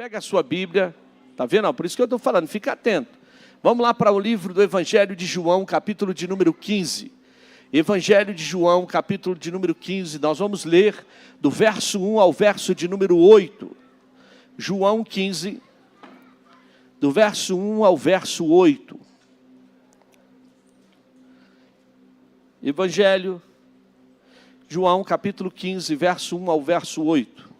Pega a sua Bíblia, tá vendo? Por isso que eu estou falando, fica atento. Vamos lá para o livro do Evangelho de João, capítulo de número 15. Evangelho de João, capítulo de número 15. Nós vamos ler do verso 1 ao verso de número 8. João 15, do verso 1 ao verso 8. Evangelho, João, capítulo 15, verso 1 ao verso 8.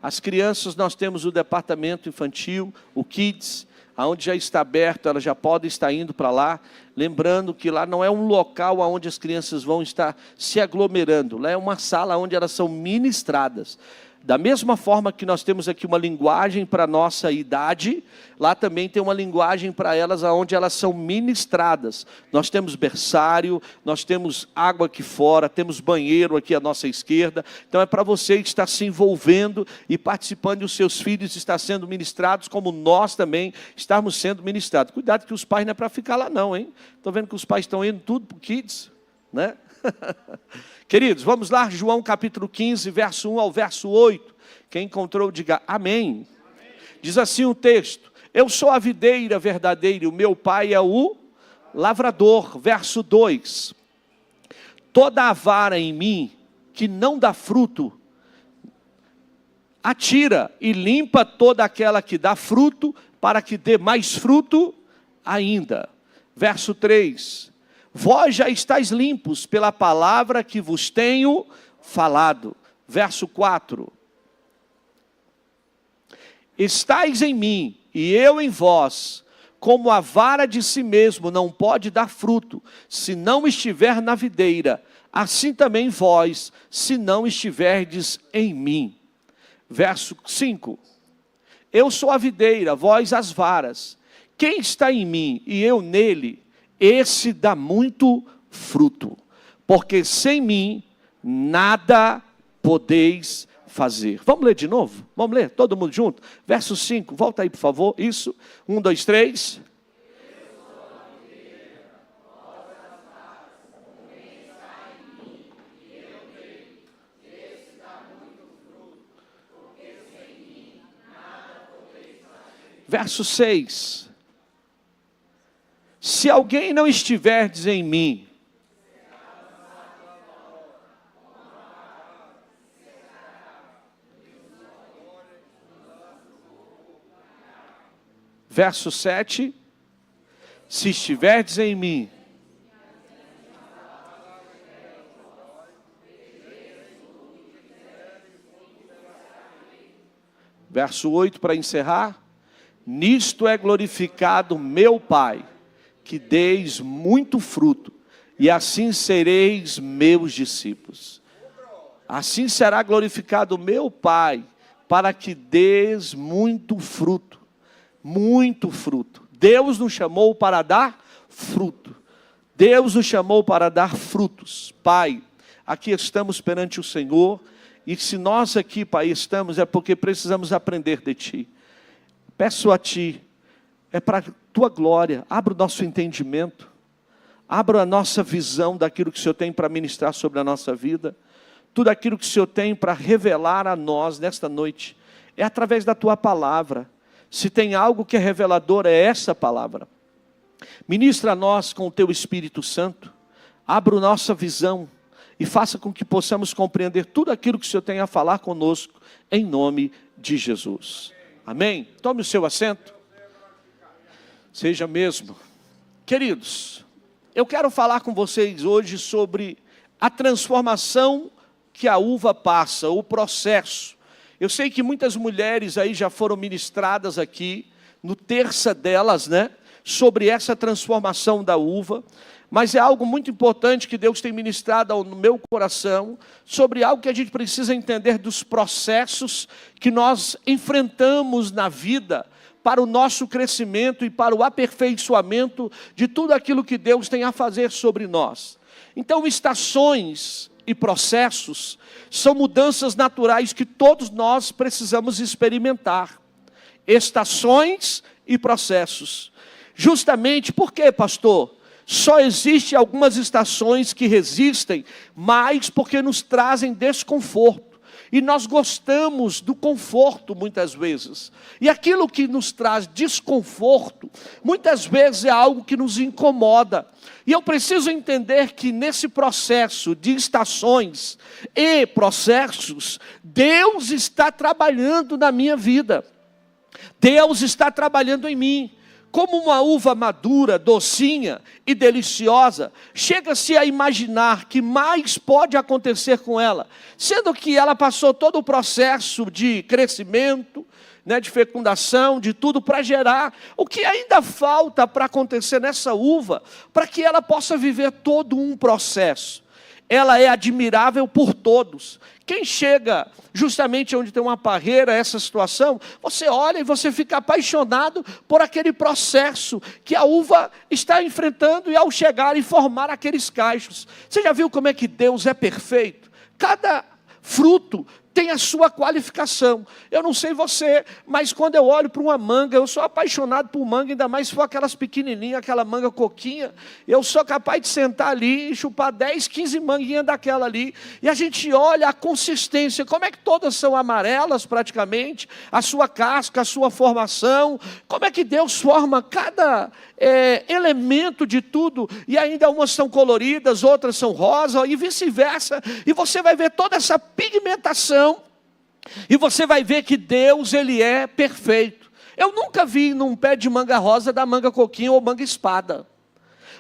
As crianças, nós temos o departamento infantil, o Kids, onde já está aberto, elas já podem estar indo para lá. Lembrando que lá não é um local onde as crianças vão estar se aglomerando. Lá é uma sala onde elas são ministradas. Da mesma forma que nós temos aqui uma linguagem para a nossa idade, lá também tem uma linguagem para elas onde elas são ministradas. Nós temos berçário, nós temos água aqui fora, temos banheiro aqui à nossa esquerda. Então é para você estar se envolvendo e participando, e os seus filhos estar sendo ministrados, como nós também estamos sendo ministrados. Cuidado que os pais não é para ficar lá não, hein? Estou vendo que os pais estão indo tudo para o Kids, né? Queridos, vamos lá, João capítulo 15, verso 1 ao verso 8. Quem encontrou, diga amém. Amém. Diz assim o texto: eu sou a videira verdadeira, o meu pai é o lavrador. Verso 2: toda a vara em mim que não dá fruto, atira e limpa toda aquela que dá fruto, para que dê mais fruto ainda. Verso 3: vós já estáis limpos pela palavra que vos tenho falado. Verso 4: estáis em mim e eu em vós, como a vara de si mesmo não pode dar fruto, se não estiver na videira, assim também vós, se não estiverdes em mim. Verso 5: eu sou a videira, vós as varas. Quem está em mim e eu nele, esse dá muito fruto, porque sem mim nada podeis fazer. Vamos ler de novo? Vamos ler, todo mundo junto? Verso 5, volta aí por favor, isso, 1, 2, 3. Verso 6. Se alguém não estiverdes em mim, verso 7, se estiverdes em mim, verso 8 para encerrar, nisto é glorificado meu Pai, que deis muito fruto, e assim sereis meus discípulos. Assim será glorificado meu Pai, para que deis muito fruto. Muito fruto. Deus nos chamou para dar fruto. Deus nos chamou para dar frutos. Pai, aqui estamos perante o Senhor, e se nós aqui, Pai, estamos, é porque precisamos aprender de Ti. Peço a Ti, é para a Tua glória, abra o nosso entendimento, abra a nossa visão daquilo que o Senhor tem para ministrar sobre a nossa vida, tudo aquilo que o Senhor tem para revelar a nós nesta noite, é através da Tua palavra. Se tem algo que é revelador, é essa palavra. Ministra a nós com o Teu Espírito Santo, abra a nossa visão e faça com que possamos compreender tudo aquilo que o Senhor tem a falar conosco, em nome de Jesus. Amém? Tome o seu assento. Seja mesmo. Queridos, eu quero falar com vocês hoje sobre a transformação que a uva passa, o processo. Eu sei que muitas mulheres aí já foram ministradas aqui, no terça delas, né? Sobre essa transformação da uva. Mas é algo muito importante que Deus tem ministrado no meu coração, sobre algo que a gente precisa entender dos processos que nós enfrentamos na vida, para o nosso crescimento e para o aperfeiçoamento de tudo aquilo que Deus tem a fazer sobre nós. Então, estações e processos são mudanças naturais que todos nós precisamos experimentar. Estações e processos. Justamente por quê, pastor? Só existem algumas estações que resistem, mas porque nos trazem desconforto. E nós gostamos do conforto muitas vezes. E aquilo que nos traz desconforto, muitas vezes é algo que nos incomoda. E eu preciso entender que nesse processo de estações e processos, Deus está trabalhando na minha vida. Deus está trabalhando em mim. Como uma uva madura, docinha e deliciosa, chega-se a imaginar que mais pode acontecer com ela, sendo que ela passou todo o processo de crescimento, de fecundação, de tudo para gerar. O que ainda falta para acontecer nessa uva, para que ela possa viver todo um processo? Ela é admirável por todos. Quem chega justamente onde tem uma parreira, essa situação, você olha e você fica apaixonado por aquele processo que a uva está enfrentando e ao chegar e formar aqueles cachos. Você já viu como é que Deus é perfeito? Cada fruto tem a sua qualificação. Eu não sei você, mas quando eu olho para uma manga, eu sou apaixonado por manga, ainda mais se for aquelas pequenininhas, aquela manga coquinha, eu sou capaz de sentar ali e chupar 10, 15 manguinhas daquela ali, e a gente olha a consistência, como é que todas são amarelas praticamente, a sua casca, a sua formação, como é que Deus forma cada elemento de tudo, e ainda umas são coloridas, outras são rosa, e vice-versa, e você vai ver toda essa pigmentação, e você vai ver que Deus, Ele é perfeito. Eu nunca vi num pé de manga rosa da manga coquinho ou manga espada,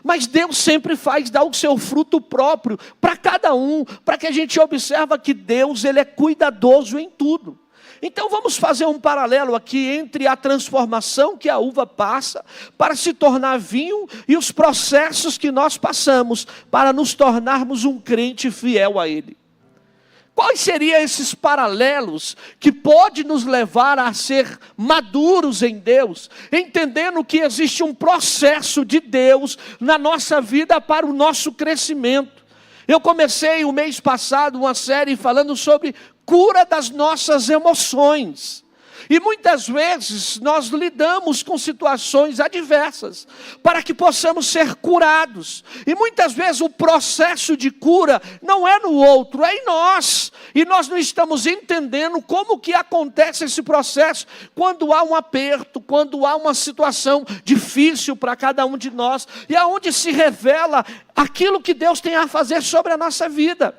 mas Deus sempre dá o seu fruto próprio para cada um, para que a gente observe que Deus, Ele é cuidadoso em tudo. Então vamos fazer um paralelo aqui entre a transformação que a uva passa para se tornar vinho e os processos que nós passamos para nos tornarmos um crente fiel a Ele. Quais seriam esses paralelos que pode nos levar a ser maduros em Deus, entendendo que existe um processo de Deus na nossa vida para o nosso crescimento? Eu comecei o mês passado uma série falando sobre cura das nossas emoções. E muitas vezes nós lidamos com situações adversas para que possamos ser curados. E muitas vezes o processo de cura não é no outro, é em nós. E nós não estamos entendendo como que acontece esse processo quando há um aperto, quando há uma situação difícil para cada um de nós. E aonde se revela aquilo que Deus tem a fazer sobre a nossa vida.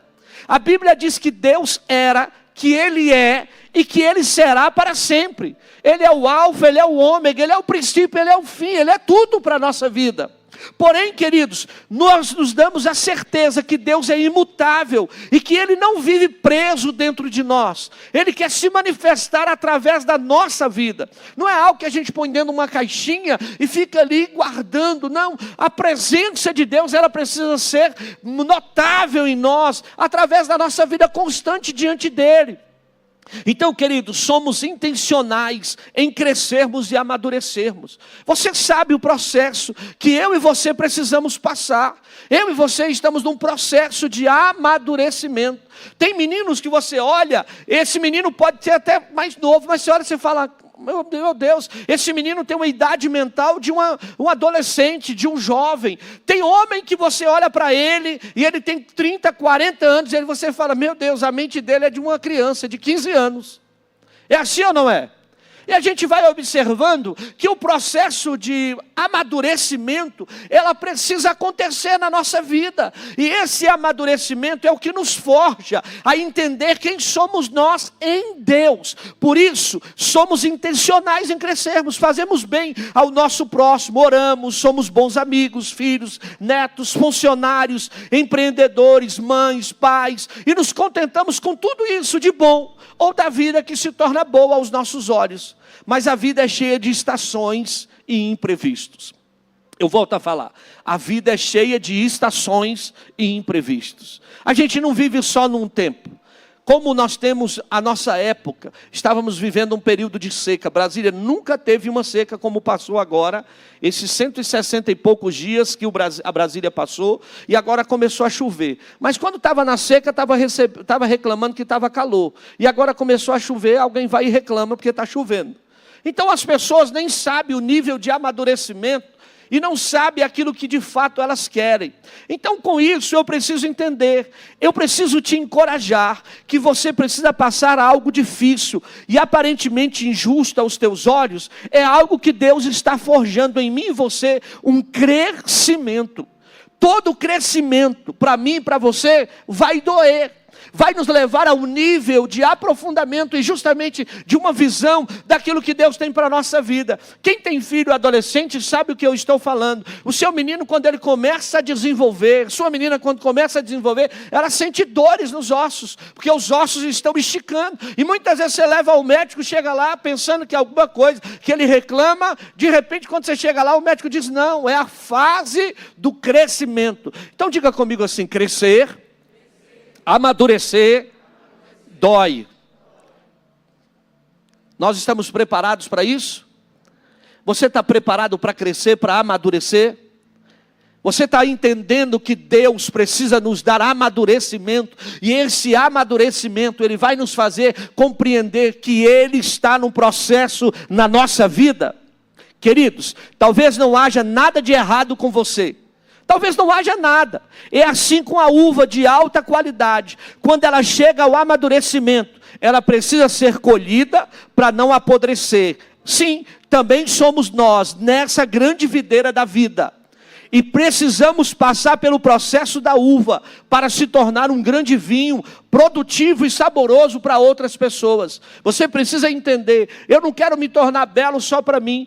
A Bíblia diz que Deus era, que Ele é e que Ele será para sempre. Ele é o alfa, Ele é o ômega, Ele é o princípio, Ele é o fim, Ele é tudo para a nossa vida. Porém, queridos, nós nos damos a certeza que Deus é imutável e que Ele não vive preso dentro de nós. Ele quer se manifestar através da nossa vida. Não é algo que a gente põe dentro de uma caixinha e fica ali guardando. Não, a presença de Deus, ela precisa ser notável em nós, através da nossa vida constante diante dEle. Então, queridos, somos intencionais em crescermos e amadurecermos. Você sabe o processo que eu e você precisamos passar. Eu e você estamos num processo de amadurecimento. Tem meninos que você olha, esse menino pode ser até mais novo, mas você olha e você fala: meu Deus, esse menino tem uma idade mental de um adolescente, de um jovem. Tem homem que você olha para ele e ele tem 30, 40 anos e você fala: meu Deus, a mente dele é de uma criança de 15 anos. É assim ou não é? E a gente vai observando que o processo de amadurecimento, ela precisa acontecer na nossa vida. E esse amadurecimento é o que nos forja a entender quem somos nós em Deus. Por isso, somos intencionais em crescermos, fazemos bem ao nosso próximo, oramos, somos bons amigos, filhos, netos, funcionários, empreendedores, mães, pais, e nos contentamos com tudo isso de bom, ou da vida que se torna boa aos nossos olhos. Mas a vida é cheia de estações e imprevistos. Eu volto a falar, a vida é cheia de estações e imprevistos. A gente não vive só num tempo. Como nós temos a nossa época, estávamos vivendo um período de seca. Brasília nunca teve uma seca como passou agora, esses 160 e poucos dias que a Brasília passou, e agora começou a chover. Mas quando estava na seca, estava reclamando que estava calor. E agora começou a chover, alguém vai e reclama porque está chovendo. Então as pessoas nem sabem o nível de amadurecimento e não sabem aquilo que de fato elas querem. Então, com isso, eu preciso entender, eu preciso te encorajar, que você precisa passar algo difícil e aparentemente injusto aos teus olhos, é algo que Deus está forjando em mim e você, um crescimento. Todo crescimento, para mim e para você, vai doer. Vai nos levar a um nível de aprofundamento e justamente de uma visão daquilo que Deus tem para a nossa vida. Quem tem filho adolescente sabe o que eu estou falando. O seu menino, quando ele começa a desenvolver, sua menina, quando começa a desenvolver, ela sente dores nos ossos, porque os ossos estão esticando. E muitas vezes você leva ao médico, chega lá pensando que é alguma coisa, que ele reclama, de repente quando você chega lá, o médico diz, não, é a fase do crescimento. Então diga comigo assim, crescer, amadurecer, dói. Nós estamos preparados para isso? Você está preparado para crescer, para amadurecer? Você está entendendo que Deus precisa nos dar amadurecimento, e esse amadurecimento, Ele vai nos fazer compreender que Ele está num processo na nossa vida? Queridos, talvez não haja nada de errado com você. Talvez não haja nada. É assim com a uva de alta qualidade. Quando ela chega ao amadurecimento, ela precisa ser colhida para não apodrecer. Sim, também somos nós nessa grande videira da vida. E precisamos passar pelo processo da uva para se tornar um grande vinho produtivo e saboroso para outras pessoas. Você precisa entender, eu não quero me tornar belo só para mim,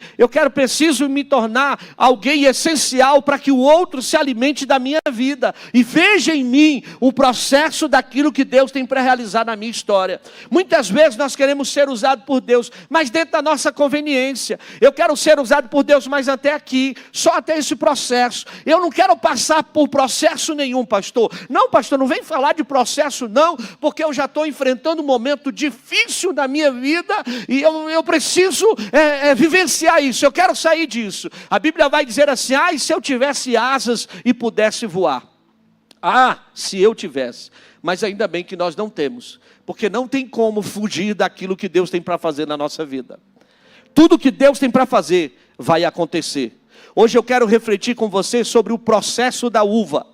preciso me tornar alguém essencial para que o outro se alimente da minha vida e veja em mim o processo daquilo que Deus tem para realizar na minha história. Muitas vezes nós queremos ser usados por Deus, mas dentro da nossa conveniência. Eu quero ser usado por Deus, mas até aqui, só até esse processo. Eu não quero passar por processo nenhum, pastor. Não, pastor, não vem falar de processo não, porque eu já estou enfrentando um momento difícil na minha vida e eu preciso vivenciar isso, eu quero sair disso. A Bíblia vai dizer assim, e se eu tivesse asas e pudesse voar? Se eu tivesse, mas ainda bem que nós não temos, porque não tem como fugir daquilo que Deus tem para fazer na nossa vida. Tudo que Deus tem para fazer vai acontecer. Hoje eu quero refletir com você sobre o processo da uva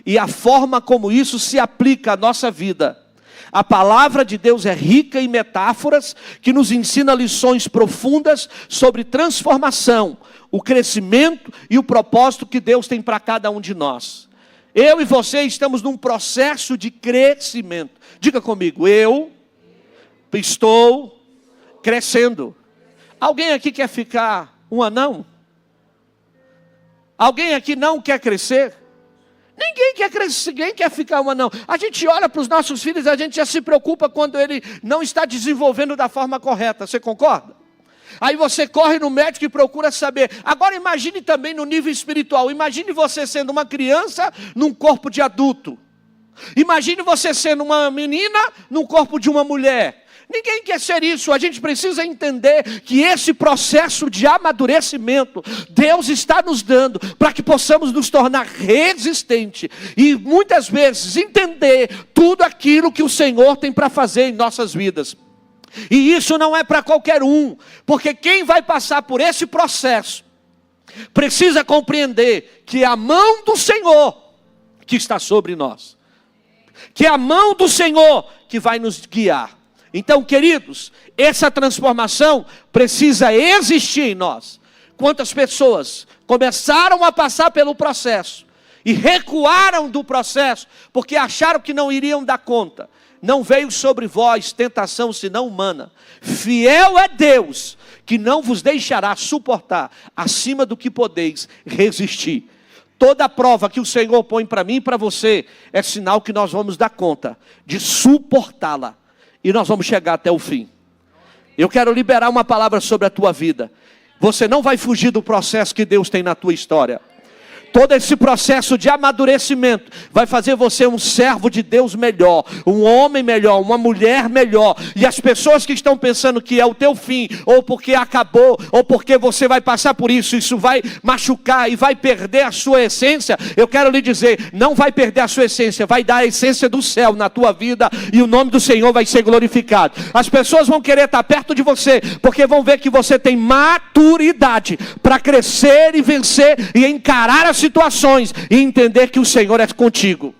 e a forma como isso se aplica à nossa vida. A palavra de Deus é rica em metáforas que nos ensina lições profundas sobre transformação, o crescimento e o propósito que Deus tem para cada um de nós. Eu e você estamos num processo de crescimento. Diga comigo, eu estou crescendo. Alguém aqui quer ficar um anão? Alguém aqui não quer crescer? Ninguém quer crescer, ninguém quer ficar um anão. A gente olha para os nossos filhos, a gente já se preocupa quando ele não está desenvolvendo da forma correta. Você concorda? Aí você corre no médico e procura saber. Agora imagine também no nível espiritual. Imagine você sendo uma criança num corpo de adulto. Imagine você sendo uma menina num corpo de uma mulher. Ninguém quer ser isso. A gente precisa entender que esse processo de amadurecimento Deus está nos dando para que possamos nos tornar resistentes e muitas vezes entender tudo aquilo que o Senhor tem para fazer em nossas vidas. E isso não é para qualquer um, porque quem vai passar por esse processo precisa compreender que é a mão do Senhor que está sobre nós, que é a mão do Senhor que vai nos guiar. Então, queridos, essa transformação precisa existir em nós. Quantas pessoas começaram a passar pelo processo e recuaram do processo porque acharam que não iriam dar conta. Não veio sobre vós tentação senão humana. Fiel é Deus, que não vos deixará suportar acima do que podeis resistir. Toda prova que o Senhor põe para mim e para você é sinal que nós vamos dar conta de suportá-la. E nós vamos chegar até o fim. Eu quero liberar uma palavra sobre a tua vida. Você não vai fugir do processo que Deus tem na tua história. todo esse processo de amadurecimento vai fazer você um servo de Deus melhor, um homem melhor, uma mulher melhor. E as pessoas que estão pensando que é o teu fim, ou porque acabou, ou porque você vai passar por isso vai machucar e vai perder a sua essência, eu quero lhe dizer, não vai perder a sua essência, vai dar a essência do céu na tua vida, e o nome do Senhor vai ser glorificado. As pessoas vão querer estar perto de você, porque vão ver que você tem maturidade para crescer e vencer e encarar as situações e entender que o Senhor é contigo.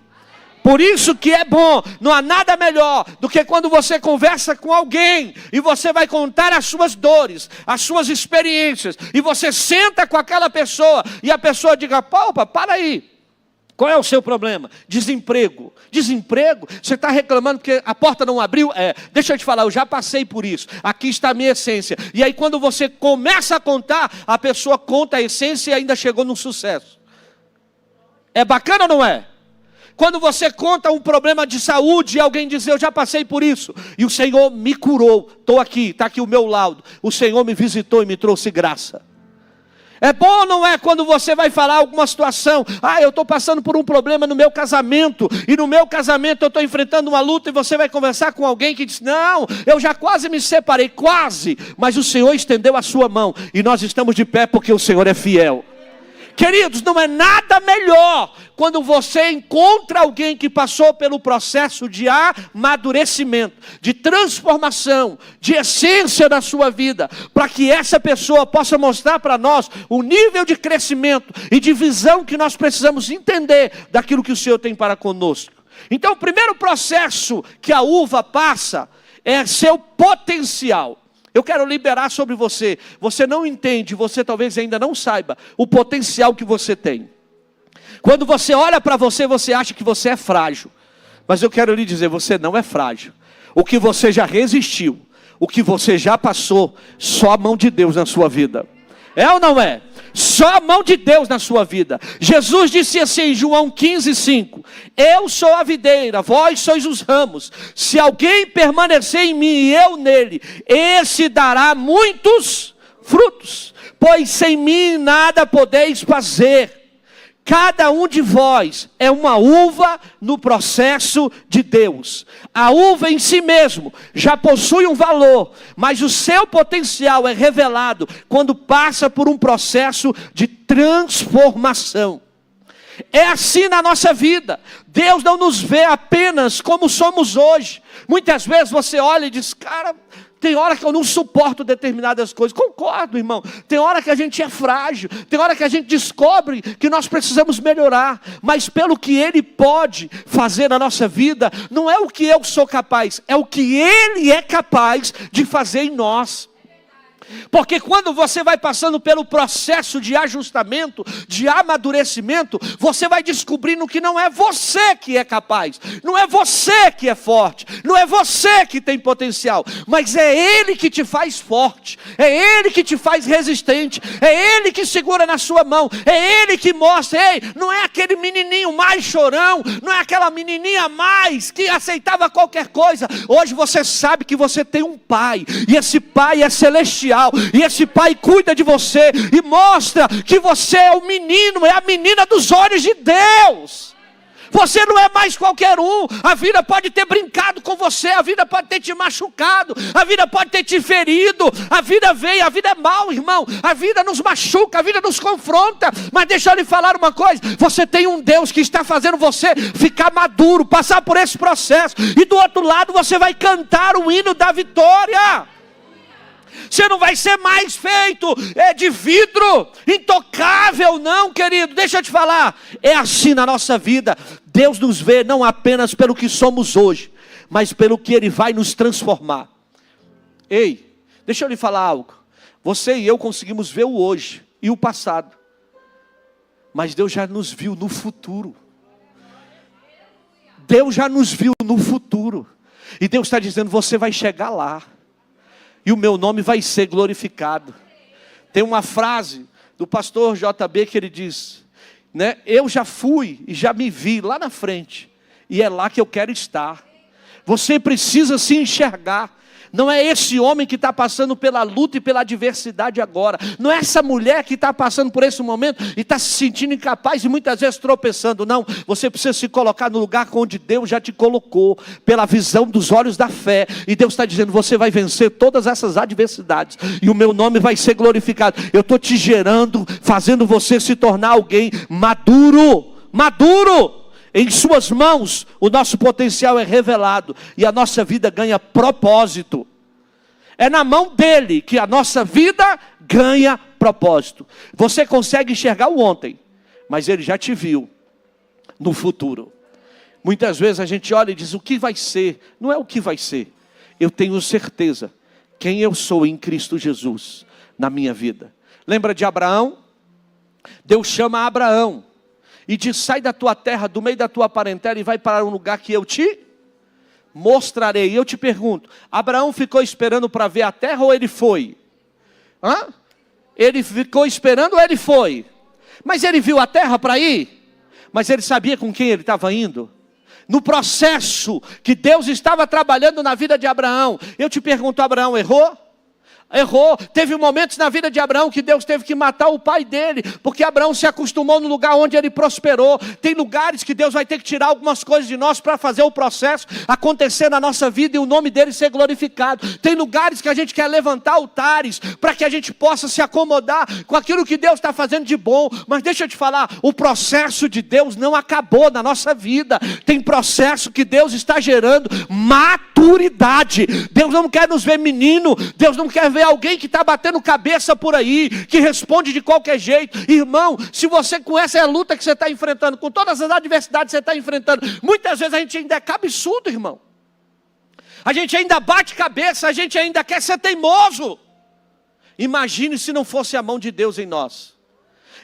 Por isso que é bom, não há nada melhor do que quando você conversa com alguém e você vai contar as suas dores, as suas experiências, e você senta com aquela pessoa e a pessoa diga: opa, para aí. Qual é o seu problema? Desemprego. Desemprego? Você está reclamando porque a porta não abriu? Deixa eu te falar, eu já passei por isso. Aqui está a minha essência. E aí quando você começa a contar, a pessoa conta a essência e ainda chegou no sucesso. É bacana ou não é? Quando você conta um problema de saúde e alguém diz: eu já passei por isso, e o Senhor me curou, estou aqui, está aqui o meu laudo. O Senhor me visitou e me trouxe graça. É bom ou não é quando você vai falar alguma situação? Eu estou passando por um problema no meu casamento, e no meu casamento eu estou enfrentando uma luta, e você vai conversar com alguém que diz: não, eu já quase me separei, quase, mas o Senhor estendeu a sua mão, e nós estamos de pé porque o Senhor é fiel. Queridos, não é nada melhor quando você encontra alguém que passou pelo processo de amadurecimento, de transformação, de essência da sua vida, para que essa pessoa possa mostrar para nós o nível de crescimento e de visão que nós precisamos entender daquilo que o Senhor tem para conosco. Então, o primeiro processo que a uva passa é seu potencial. Eu quero liberar sobre você. Você não entende, você talvez ainda não saiba o potencial que você tem. Quando você olha para você, você acha que você é frágil. Mas eu quero lhe dizer, você não é frágil. O que você já resistiu, o que você já passou, só a mão de Deus na sua vida. É ou não é? Só a mão de Deus na sua vida. Jesus disse assim em João 15:5: eu sou a videira, vós sois os ramos. Se alguém permanecer em mim e eu nele, esse dará muitos frutos. Pois sem mim nada podeis fazer. Cada um de vós é uma uva no processo de Deus. A uva em si mesmo já possui um valor, mas o seu potencial é revelado quando passa por um processo de transformação. É assim na nossa vida. Deus não nos vê apenas como somos hoje. Muitas vezes você olha e diz: cara, tem hora que eu não suporto determinadas coisas. Concordo, irmão. Tem hora que a gente é frágil. Tem hora que a gente descobre que nós precisamos melhorar. Mas pelo que Ele pode fazer na nossa vida, não é o que eu sou capaz, é o que Ele é capaz de fazer em nós. Porque quando você vai passando pelo processo de ajustamento, de amadurecimento, você vai descobrindo que não é você que é capaz, não é você que é forte, não é você que tem potencial, mas é Ele que te faz forte, é Ele que te faz resistente, é Ele que segura na sua mão, é Ele que mostra. Ei, não é aquele menininho mais chorão, não é aquela menininha mais que aceitava qualquer coisa. Hoje você sabe que você tem um pai, e esse pai é celestial. E esse pai cuida de você e mostra que você é o menino, é a menina dos olhos de Deus. Você não é mais qualquer um. A vida pode ter brincado com você, a vida pode ter te machucado, a vida pode ter te ferido. A vida vem, a vida é mal, irmão. A vida nos machuca, a vida nos confronta. Mas deixa eu lhe falar uma coisa: você tem um Deus que está fazendo você ficar maduro, passar por esse processo. E do outro lado você vai cantar o hino da vitória. Você não vai ser mais feito de vidro, intocável, não, querido. Deixa eu te falar, é assim na nossa vida. Deus nos vê não apenas pelo que somos hoje, mas pelo que Ele vai nos transformar. Ei, deixa eu lhe falar algo. Você e eu conseguimos ver o hoje e o passado, mas Deus já nos viu no futuro. Deus já nos viu no futuro. E Deus está dizendo: você vai chegar lá, e o meu nome vai ser glorificado. Tem uma frase do pastor JB que ele diz, né? Eu já fui e já me vi lá na frente, e é lá que eu quero estar. Você precisa se enxergar. Não é esse homem que está passando pela luta e pela adversidade agora. Não é essa mulher que está passando por esse momento e está se sentindo incapaz e muitas vezes tropeçando. Não, você precisa se colocar no lugar onde Deus já te colocou, pela visão dos olhos da fé. E Deus está dizendo, você vai vencer todas essas adversidades e o meu nome vai ser glorificado. Eu estou te gerando, fazendo você se tornar alguém maduro. Maduro. Em suas mãos, o nosso potencial é revelado e a nossa vida ganha propósito. É na mão dele que a nossa vida ganha propósito. Você consegue enxergar o ontem, mas ele já te viu no futuro. Muitas vezes a gente olha e diz, o que vai ser? Não é o que vai ser. Eu tenho certeza quem eu sou em Cristo Jesus na minha vida. Lembra de Abraão? Deus chama Abraão e diz, sai da tua terra, do meio da tua parentela e vai para um lugar que eu te mostrarei. E eu te pergunto, Abraão ficou esperando para ver a terra ou ele foi? Ele ficou esperando ou ele foi? Mas ele viu a terra para ir? Mas ele sabia com quem ele estava indo? No processo que Deus estava trabalhando na vida de Abraão, eu te pergunto, Abraão errou? Errou. Teve momentos na vida de Abraão que Deus teve que matar o pai dele, porque Abraão se acostumou no lugar onde ele prosperou. Tem lugares que Deus vai ter que tirar algumas coisas de nós para fazer o processo acontecer na nossa vida e o nome dele ser glorificado. Tem lugares que a gente quer levantar altares para que a gente possa se acomodar com aquilo que Deus está fazendo de bom. Mas deixa eu te falar, o processo de Deus não acabou na nossa vida. Tem processo que Deus está gerando maturidade. Deus não quer nos ver menino, Deus não quer ver alguém que está batendo cabeça por aí, que responde de qualquer jeito. Irmão, se você com essa luta que você está enfrentando, com todas as adversidades que você está enfrentando, muitas vezes a gente ainda é cabeçudo, irmão. A gente ainda bate cabeça, a gente ainda quer ser teimoso. Imagine se não fosse a mão de Deus em nós.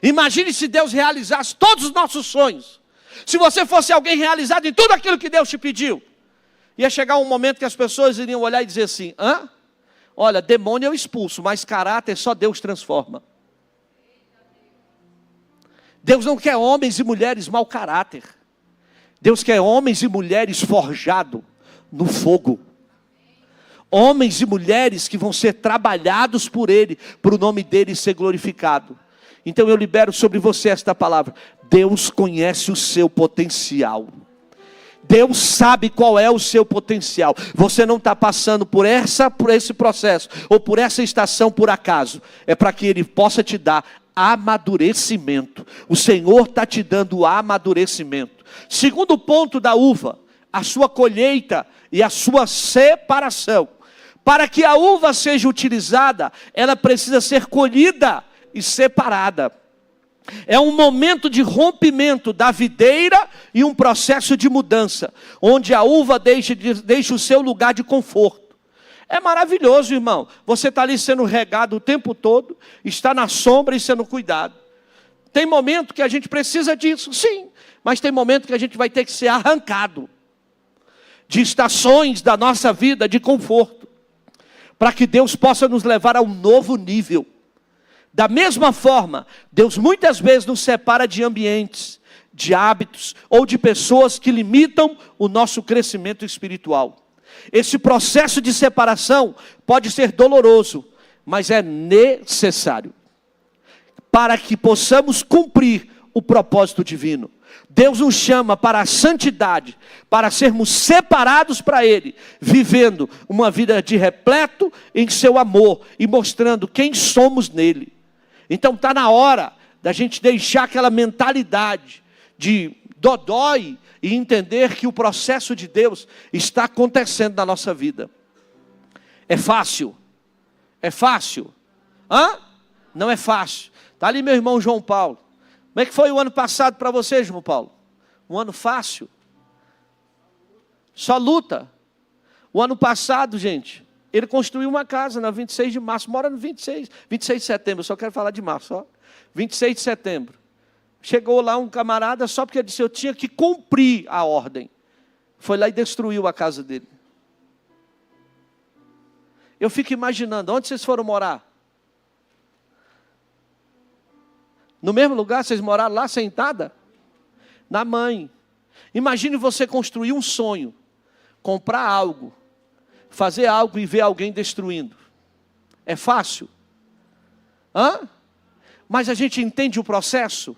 Imagine se Deus realizasse todos os nossos sonhos. Se você fosse alguém realizado em tudo aquilo que Deus te pediu. Ia chegar um momento que as pessoas iriam olhar e dizer assim, olha, demônio eu expulso, mas caráter só Deus transforma. Deus não quer homens e mulheres mau caráter. Deus quer homens e mulheres forjados no fogo. Homens e mulheres que vão ser trabalhados por Ele, para o nome dEle ser glorificado. Então eu libero sobre você esta palavra. Deus conhece o seu potencial. Deus sabe qual é o seu potencial. Você não está passando por esse processo, ou por essa estação por acaso. É para que Ele possa te dar amadurecimento. O Senhor está te dando amadurecimento. Segundo ponto da uva, a sua colheita e a sua separação. Para que a uva seja utilizada, ela precisa ser colhida e separada. É um momento de rompimento da videira e um processo de mudança, onde a uva deixa o seu lugar de conforto. É maravilhoso, irmão. Você está ali sendo regado o tempo todo, está na sombra e sendo cuidado. Tem momento que a gente precisa disso, sim, mas tem momento que a gente vai ter que ser arrancado de estações da nossa vida de conforto, para que Deus possa nos levar a um novo nível. Da mesma forma, Deus muitas vezes nos separa de ambientes, de hábitos ou de pessoas que limitam o nosso crescimento espiritual. Esse processo de separação pode ser doloroso, mas é necessário para que possamos cumprir o propósito divino. Deus nos chama para a santidade, para sermos separados para Ele, vivendo uma vida de repleto em seu amor e mostrando quem somos nele. Então está na hora da gente deixar aquela mentalidade de dodói e entender que o processo de Deus está acontecendo na nossa vida. É fácil? É fácil? Não é fácil. Está ali meu irmão João Paulo. Como é que foi o ano passado para você, João Paulo? Um ano fácil? Só luta. O ano passado, gente, ele construiu uma casa na 26 de março, mora no 26 de setembro, eu só quero falar de março, ó. 26 de setembro. Chegou lá um camarada, só porque ele disse, eu tinha que cumprir a ordem. Foi lá e destruiu a casa dele. Eu fico imaginando, onde vocês foram morar? No mesmo lugar, vocês moraram lá sentada? Na mãe. Imagine você construir um sonho, comprar algo, fazer algo e ver alguém destruindo? É fácil? Mas a gente entende o processo?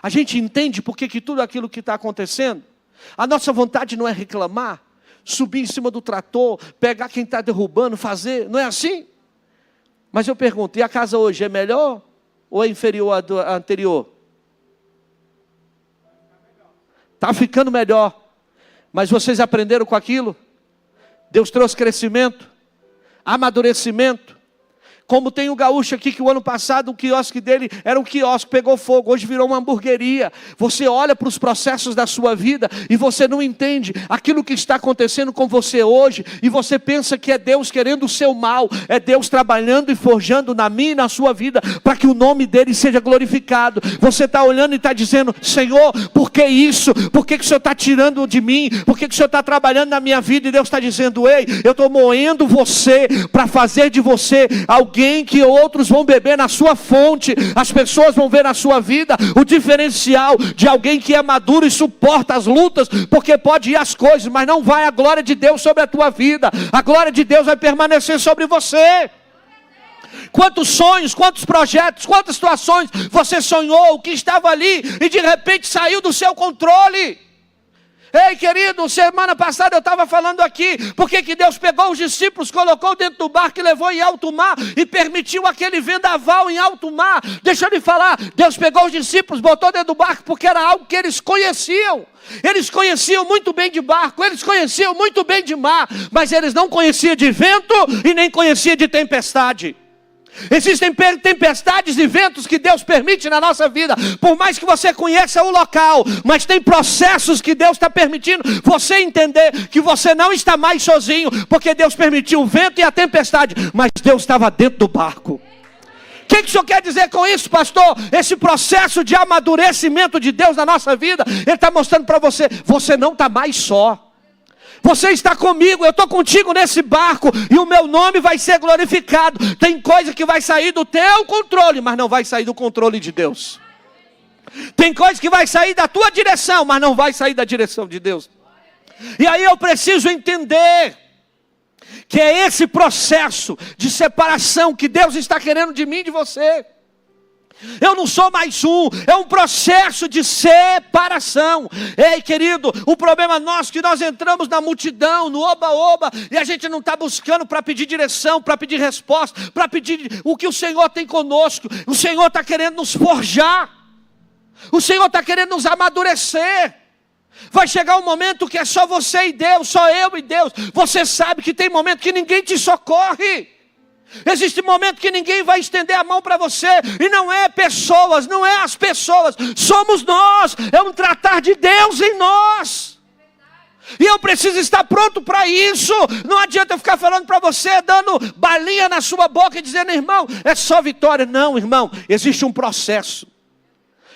A gente entende por que tudo aquilo que está acontecendo? A nossa vontade não é reclamar, subir em cima do trator, pegar quem está derrubando, fazer, não é assim? Mas eu pergunto, e a casa hoje é melhor ou é inferior à anterior? Está ficando melhor. Mas vocês aprenderam com aquilo? Deus trouxe crescimento, amadurecimento. Como tem o gaúcho aqui, que o ano passado o quiosque dele era um quiosque, pegou fogo, hoje virou uma hamburgueria. Você olha para os processos da sua vida e você não entende aquilo que está acontecendo com você hoje, e você pensa que é Deus querendo o seu mal, é Deus trabalhando e forjando na minha e na sua vida, para que o nome dele seja glorificado. Você está olhando e está dizendo: Senhor, por que isso? Por que o Senhor está tirando de mim? Por que o Senhor está trabalhando na minha vida? E Deus está dizendo: ei, eu estou moendo você, para fazer de você alguém que outros vão beber na sua fonte. As pessoas vão ver na sua vida o diferencial de alguém que é maduro e suporta as lutas, porque pode ir as coisas, mas não vai a glória de Deus sobre a tua vida. A glória de Deus vai permanecer sobre você. Quantos sonhos, quantos projetos, quantas situações você sonhou que estava ali e de repente saiu do seu controle? Ei, querido, semana passada eu estava falando aqui, porque que Deus pegou os discípulos, colocou dentro do barco e levou em alto mar, e permitiu aquele vendaval em alto mar. Deixa eu lhe falar, Deus pegou os discípulos, botou dentro do barco, porque era algo que eles conheciam. Eles conheciam muito bem de barco, eles conheciam muito bem de mar, mas eles não conheciam de vento e nem conheciam de tempestade. Existem tempestades e ventos que Deus permite na nossa vida, por mais que você conheça o local, mas tem processos que Deus está permitindo você entender que você não está mais sozinho, porque Deus permitiu o vento e a tempestade, mas Deus estava dentro do barco. O que o senhor quer dizer com isso, pastor? Esse processo de amadurecimento de Deus na nossa vida, Ele está mostrando para você, você não está mais só. Você está comigo, eu estou contigo nesse barco, e o meu nome vai ser glorificado. Tem coisa que vai sair do teu controle, mas não vai sair do controle de Deus. Tem coisa que vai sair da tua direção, mas não vai sair da direção de Deus. E aí eu preciso entender que é esse processo de separação que Deus está querendo de mim e de você. Eu não sou mais um, é um processo de separação. Ei, querido, o problema nosso é que nós entramos na multidão, no oba-oba, e a gente não está buscando para pedir direção, para pedir resposta, para pedir o que o Senhor tem conosco. O Senhor está querendo nos forjar, o Senhor está querendo nos amadurecer. Vai chegar um momento que é só você e Deus, só eu e Deus. Você sabe que tem momento que ninguém te socorre. Existe momento que ninguém vai estender a mão para você, e não é pessoas, não é as pessoas, somos nós, é um tratar de Deus em nós. E eu preciso estar pronto para isso. Não adianta eu ficar falando para você, dando balinha na sua boca e dizendo: irmão, é só vitória. Não, irmão, existe um processo,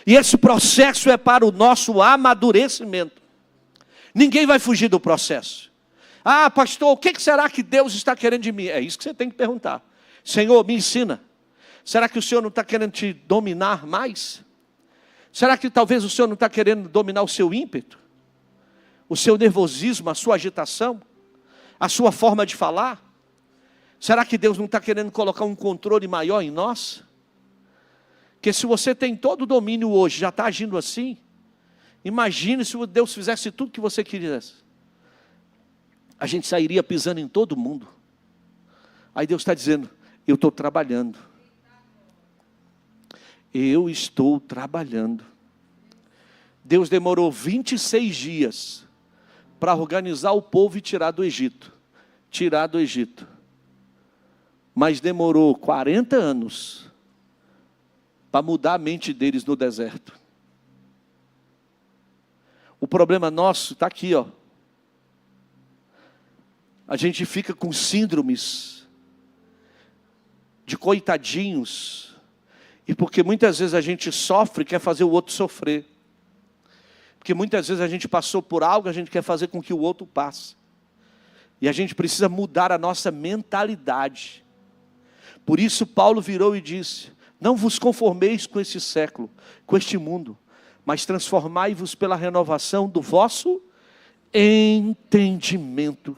e esse processo é para o nosso amadurecimento. Ninguém vai fugir do processo. Ah, pastor, o que será que Deus está querendo de mim? É isso que você tem que perguntar. Senhor, me ensina. Será que o Senhor não está querendo te dominar mais? Será que talvez o Senhor não está querendo dominar o seu ímpeto? O seu nervosismo, a sua agitação? A sua forma de falar? Será que Deus não está querendo colocar um controle maior em nós? Porque se você tem todo o domínio hoje, já está agindo assim, imagine se Deus fizesse tudo que você quisesse. A gente sairia pisando em todo mundo. Aí Deus está dizendo: eu estou trabalhando. Eu estou trabalhando. Deus demorou 26 dias para organizar o povo e tirar do Egito. Tirar do Egito. Mas demorou 40 anos para mudar a mente deles no deserto. O problema nosso está aqui, ó. A gente fica com síndromes de coitadinhos, e porque muitas vezes a gente sofre, quer fazer o outro sofrer. Porque muitas vezes a gente passou por algo, a gente quer fazer com que o outro passe. E a gente precisa mudar a nossa mentalidade. Por isso Paulo virou e disse: não vos conformeis com este século, com este mundo, mas transformai-vos pela renovação do vosso entendimento.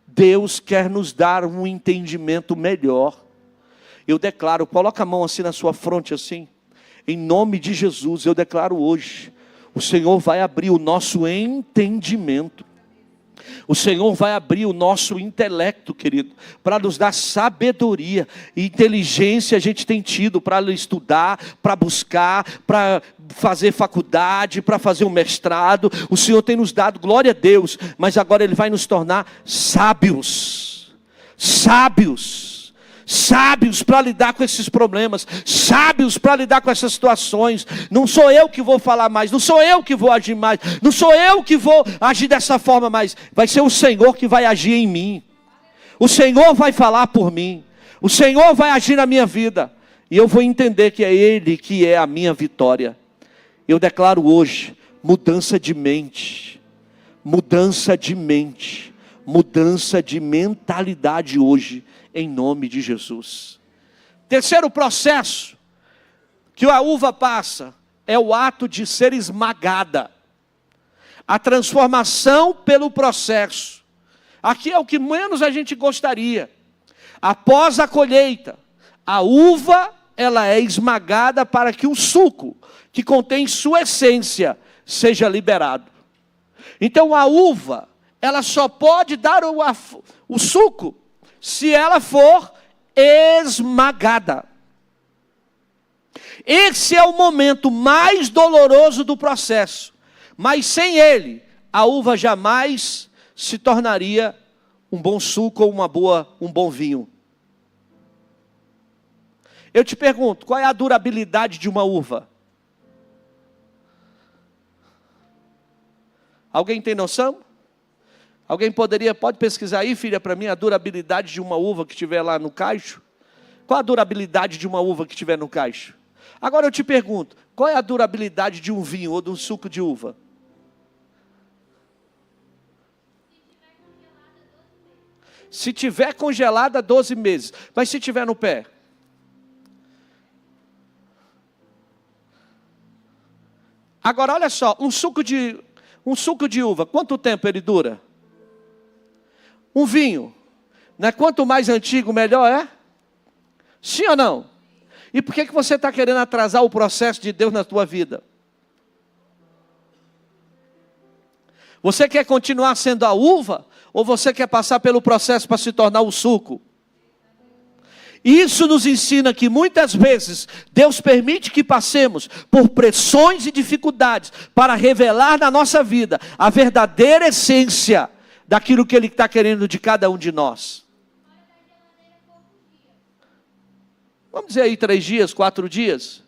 Deus quer nos dar um entendimento melhor. Eu declaro, coloca a mão assim na sua fronte assim. Em nome de Jesus, eu declaro hoje, o Senhor vai abrir o nosso entendimento. O Senhor vai abrir o nosso intelecto, querido, para nos dar sabedoria e inteligência. A gente tem tido para estudar, para buscar, para fazer faculdade, para fazer um mestrado. O Senhor tem nos dado, glória a Deus, mas agora Ele vai nos tornar sábios. Sábios para lidar com esses problemas, sábios para lidar com essas situações. Não sou eu que vou falar mais, não sou eu que vou agir mais, não sou eu que vou agir dessa forma mais, vai ser o Senhor que vai agir em mim. O Senhor vai falar por mim, o Senhor vai agir na minha vida, e eu vou entender que é Ele que é a minha vitória. Eu declaro hoje, mudança de mente, mudança de mentalidade hoje, em nome de Jesus. Terceiro processo que a uva passa é o ato de ser esmagada. A transformação pelo processo. Aqui é o que menos a gente gostaria. Após a colheita, a uva ela é esmagada para que o suco, que contém sua essência, seja liberado. Então a uva, ela só pode dar o suco se ela for esmagada. Esse é o momento mais doloroso do processo, mas sem ele, a uva jamais se tornaria um bom suco ou um bom vinho. Eu te pergunto, qual é a durabilidade de uma uva? Alguém tem noção? Alguém pode pesquisar aí, filha, para mim, a durabilidade de uma uva que estiver lá no cacho? Qual a durabilidade de uma uva que estiver no cacho? Agora eu te pergunto, qual é a durabilidade de um vinho ou de um suco de uva? Se tiver congelada, 12 meses. Mas se tiver no pé? Agora olha só, um suco de uva, quanto tempo ele dura? Um vinho, né? Quanto mais antigo, melhor é? Sim ou não? E por que você está querendo atrasar o processo de Deus na tua vida? Você quer continuar sendo a uva? Ou você quer passar pelo processo para se tornar o suco? Isso nos ensina que muitas vezes Deus permite que passemos por pressões e dificuldades para revelar na nossa vida a verdadeira essência daquilo que Ele está querendo de cada um de nós. Vamos dizer aí 3 dias, 4 dias,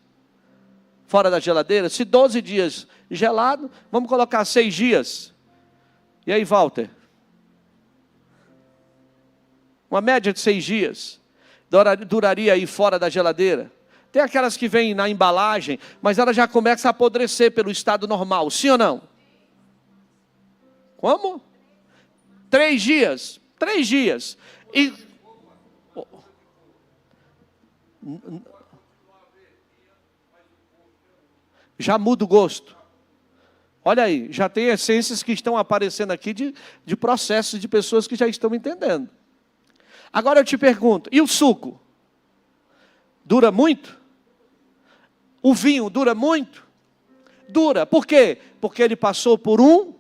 fora da geladeira. Se 12 dias gelado, vamos colocar 6 dias. E aí, Walter? Uma média de 6 dias. Duraria aí fora da geladeira. Tem aquelas que vêm na embalagem, mas ela já começa a apodrecer pelo estado normal. Sim ou não? Como? 3 dias. 3 dias. E já muda o gosto. Olha aí, já tem essências que estão aparecendo aqui de processos de pessoas que já estão entendendo. Agora eu te pergunto, e o suco? Dura muito? O vinho dura muito? Dura. Por quê? Porque ele passou por um.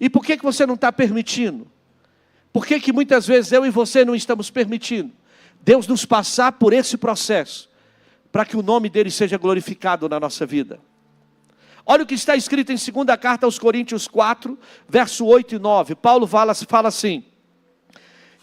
E por que você não está permitindo? Por que muitas vezes eu e você não estamos permitindo Deus nos passar por esse processo, para que o nome dele seja glorificado na nossa vida? Olha o que está escrito em 2ª carta aos Coríntios 4, verso 8 e 9. Paulo fala assim: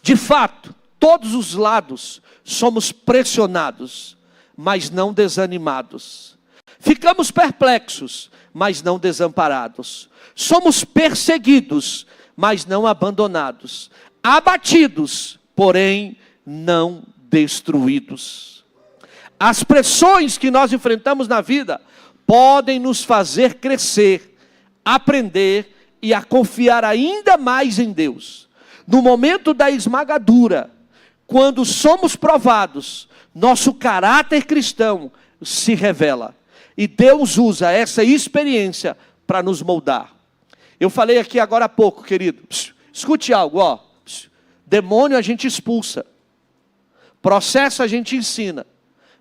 de fato, todos os lados somos pressionados, mas não desanimados. Ficamos perplexos, mas não desamparados. Somos perseguidos, mas não abandonados. Abatidos, porém não destruídos. As pressões que nós enfrentamos na vida podem nos fazer crescer, aprender e a confiar ainda mais em Deus. No momento da esmagadura, quando somos provados, nosso caráter cristão se revela. E Deus usa essa experiência para nos moldar. Eu falei aqui agora há pouco, querido. Escute algo, ó. Demônio a gente expulsa. Processo a gente ensina.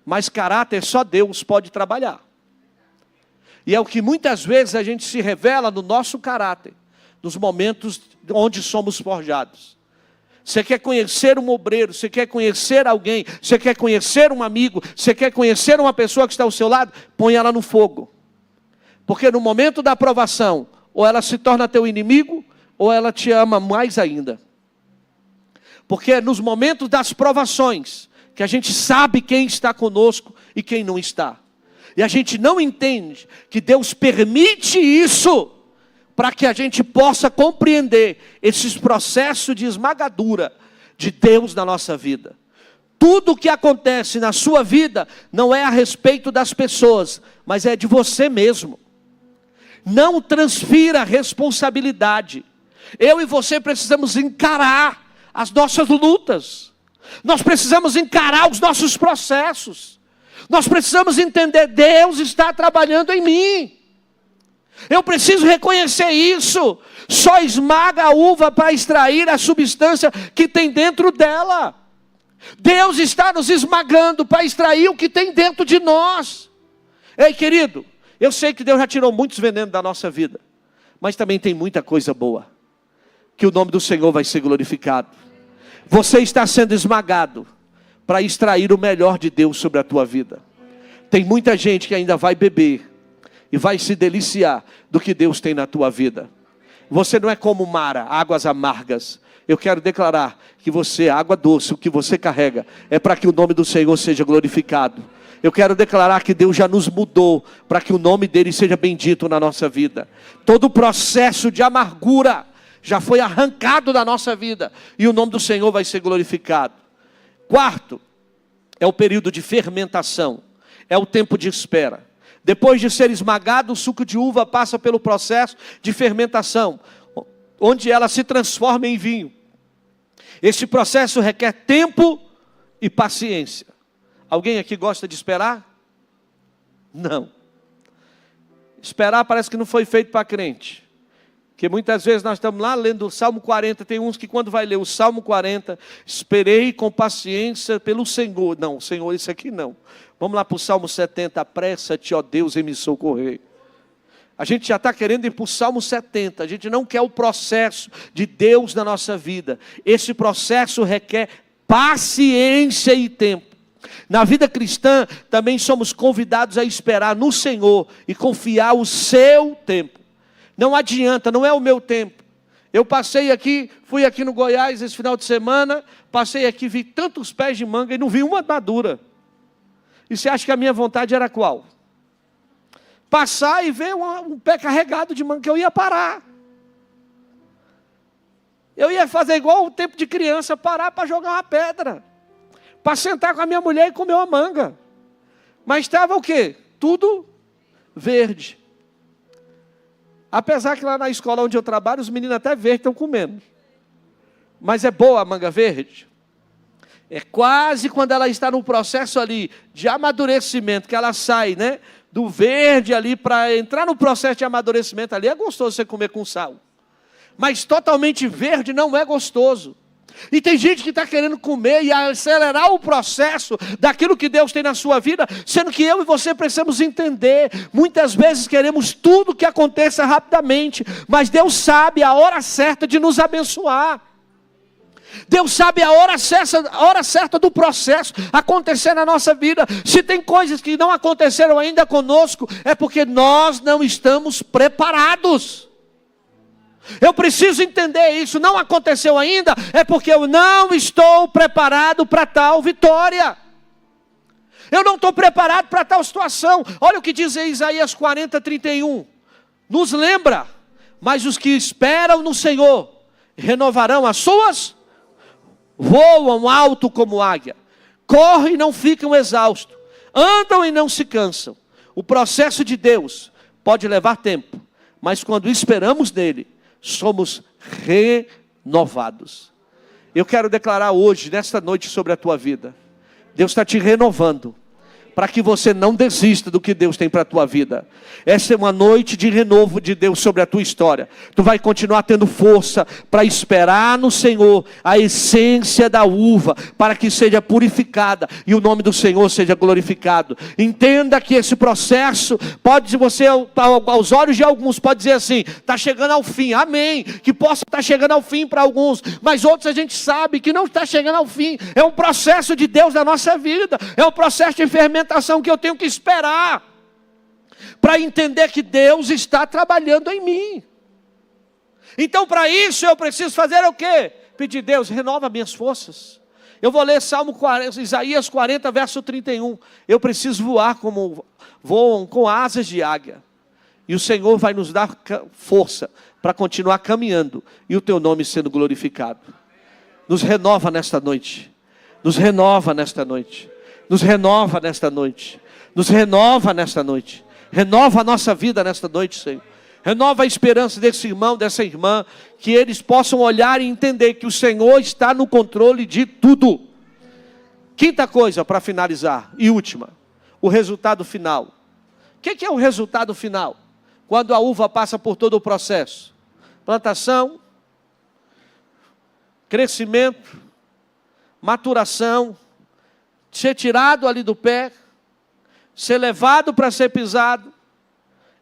Mas caráter só Deus pode trabalhar. E é o que muitas vezes a gente se revela no nosso caráter, nos momentos onde somos forjados. Você quer conhecer um obreiro, você quer conhecer alguém, você quer conhecer um amigo, você quer conhecer uma pessoa que está ao seu lado, põe ela no fogo. Porque no momento da aprovação, ou ela se torna teu inimigo, ou ela te ama mais ainda. Porque é nos momentos das provações que a gente sabe quem está conosco e quem não está. E a gente não entende que Deus permite isso para que a gente possa compreender esses processos de esmagadura de Deus na nossa vida. Tudo o que acontece na sua vida não é a respeito das pessoas, mas é de você mesmo. Não transfira a responsabilidade. Eu e você precisamos encarar as nossas lutas. Nós precisamos encarar os nossos processos. Nós precisamos entender, Deus está trabalhando em mim. Eu preciso reconhecer isso. Só esmaga a uva para extrair a substância que tem dentro dela. Deus está nos esmagando para extrair o que tem dentro de nós. Ei, querido, eu sei que Deus já tirou muitos venenos da nossa vida, mas também tem muita coisa boa, que o nome do Senhor vai ser glorificado. Você está sendo esmagado para extrair o melhor de Deus sobre a tua vida. Tem muita gente que ainda vai beber e vai se deliciar do que Deus tem na tua vida. Você não é como Mara, águas amargas. Eu quero declarar que você, água doce, o que você carrega, é para que o nome do Senhor seja glorificado. Eu quero declarar que Deus já nos mudou para que o nome dele seja bendito na nossa vida. Todo o processo de amargura já foi arrancado da nossa vida e o nome do Senhor vai ser glorificado. Quarto, é o período de fermentação, é o tempo de espera. Depois de ser esmagado, o suco de uva passa pelo processo de fermentação, onde ela se transforma em vinho. Esse processo requer tempo e paciência. Alguém aqui gosta de esperar? Não. Esperar parece que não foi feito para crente. Porque muitas vezes nós estamos lá lendo o Salmo 40, tem uns que quando vai ler o Salmo 40, esperei com paciência pelo Senhor. Não, Senhor, isso aqui não. Vamos lá para o Salmo 70, apressa-te, ó Deus, em me socorrer. A gente já está querendo ir para o Salmo 70, a gente não quer o processo de Deus na nossa vida. Esse processo requer paciência e tempo. Na vida cristã, também somos convidados a esperar no Senhor e confiar o seu tempo. Não adianta, não é o meu tempo. Eu passei aqui, fui aqui no Goiás esse final de semana, passei aqui, vi tantos pés de manga e não vi uma madura. E você acha que a minha vontade era qual? Passar e ver um pé carregado de manga, que eu ia parar. Eu ia fazer igual o tempo de criança, parar para jogar uma pedra. Para sentar com a minha mulher e comer uma manga. Mas estava o quê? Tudo verde. Apesar que lá na escola onde eu trabalho, os meninos até verde estão comendo. Mas é boa a manga verde? É quase quando ela está no processo ali de amadurecimento, que ela sai, né, do verde ali para entrar no processo de amadurecimento ali. É gostoso você comer com sal. Mas totalmente verde não é gostoso. E tem gente que está querendo comer e acelerar o processo daquilo que Deus tem na sua vida, sendo que eu e você precisamos entender. Muitas vezes queremos tudo que aconteça rapidamente, mas Deus sabe a hora certa de nos abençoar. Deus sabe a hora certa do processo acontecer na nossa vida. Se tem coisas que não aconteceram ainda conosco, é porque nós não estamos preparados. Eu preciso entender isso. Não aconteceu ainda, é porque eu não estou preparado para tal vitória. Eu não estou preparado para tal situação. Olha o que diz em Isaías 40, 31. Nos lembra, mas os que esperam no Senhor renovarão as suas, voam alto como águia, correm e não ficam exaustos, andam e não se cansam. O processo de Deus pode levar tempo, mas quando esperamos nele, somos renovados. Eu quero declarar hoje, nesta noite, sobre a tua vida. Deus está te renovando para que você não desista do que Deus tem para a tua vida. Essa é uma noite de renovo de Deus sobre a tua história. Tu vai continuar tendo força para esperar no Senhor a essência da uva, para que seja purificada e o nome do Senhor seja glorificado. Entenda que esse processo pode, você aos olhos de alguns pode dizer assim, está chegando ao fim, amém, que possa estar chegando ao fim para alguns, mas outros a gente sabe que não está chegando ao fim. É um processo de Deus na nossa vida, é um processo de fermentação que eu tenho que esperar para entender que Deus está trabalhando em mim. Então, para isso eu preciso fazer o quê? Pedir: Deus, renova minhas forças. Eu vou ler Isaías 40, verso 31. Eu preciso voar como voam com asas de águia. E o Senhor vai nos dar força para continuar caminhando e o teu nome sendo glorificado. Nos renova nesta noite. Nos renova nesta noite. Nos renova nesta noite. Nos renova nesta noite. Renova a nossa vida nesta noite, Senhor. Renova a esperança desse irmão, dessa irmã, que eles possam olhar e entender que o Senhor está no controle de tudo. Quinta coisa para finalizar e última, o resultado final. O que é o resultado final? Quando a uva passa por todo o processo: plantação, crescimento, maturação, ser tirado ali do pé, ser levado para ser pisado.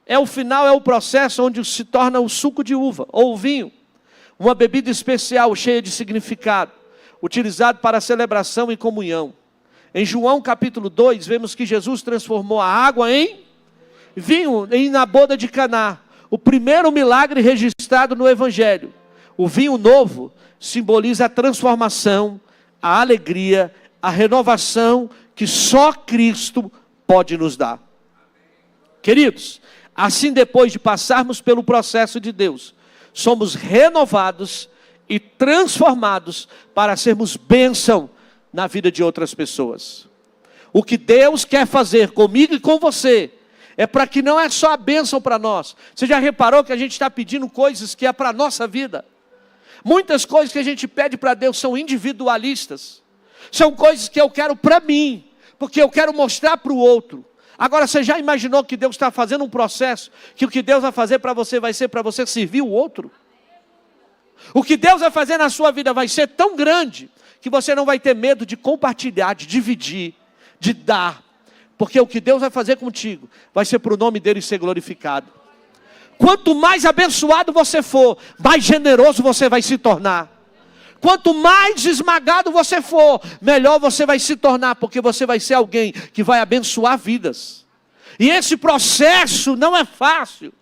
É o final, é o processo onde se torna o suco de uva, ou o vinho. Uma bebida especial, cheia de significado, utilizado para celebração e comunhão. Em João capítulo 2, vemos que Jesus transformou a água em vinho na boda de Caná. O primeiro milagre registrado no Evangelho. O vinho novo simboliza a transformação, a alegria, a renovação que só Cristo pode nos dar. Queridos, assim, depois de passarmos pelo processo de Deus, somos renovados e transformados para sermos bênção na vida de outras pessoas. O que Deus quer fazer comigo e com você é para que não é só a bênção para nós. Você já reparou que a gente está pedindo coisas que é para a nossa vida? Muitas coisas que a gente pede para Deus são individualistas. São coisas que eu quero para mim, porque eu quero mostrar para o outro. Agora, você já imaginou que Deus está fazendo um processo, que o que Deus vai fazer para você vai ser para você servir o outro? O que Deus vai fazer na sua vida vai ser tão grande, que você não vai ter medo de compartilhar, de dividir, de dar. Porque o que Deus vai fazer contigo, vai ser para o nome dele ser glorificado. Quanto mais abençoado você for, mais generoso você vai se tornar. Quanto mais esmagado você for, melhor você vai se tornar, porque você vai ser alguém que vai abençoar vidas. E esse processo não é fácil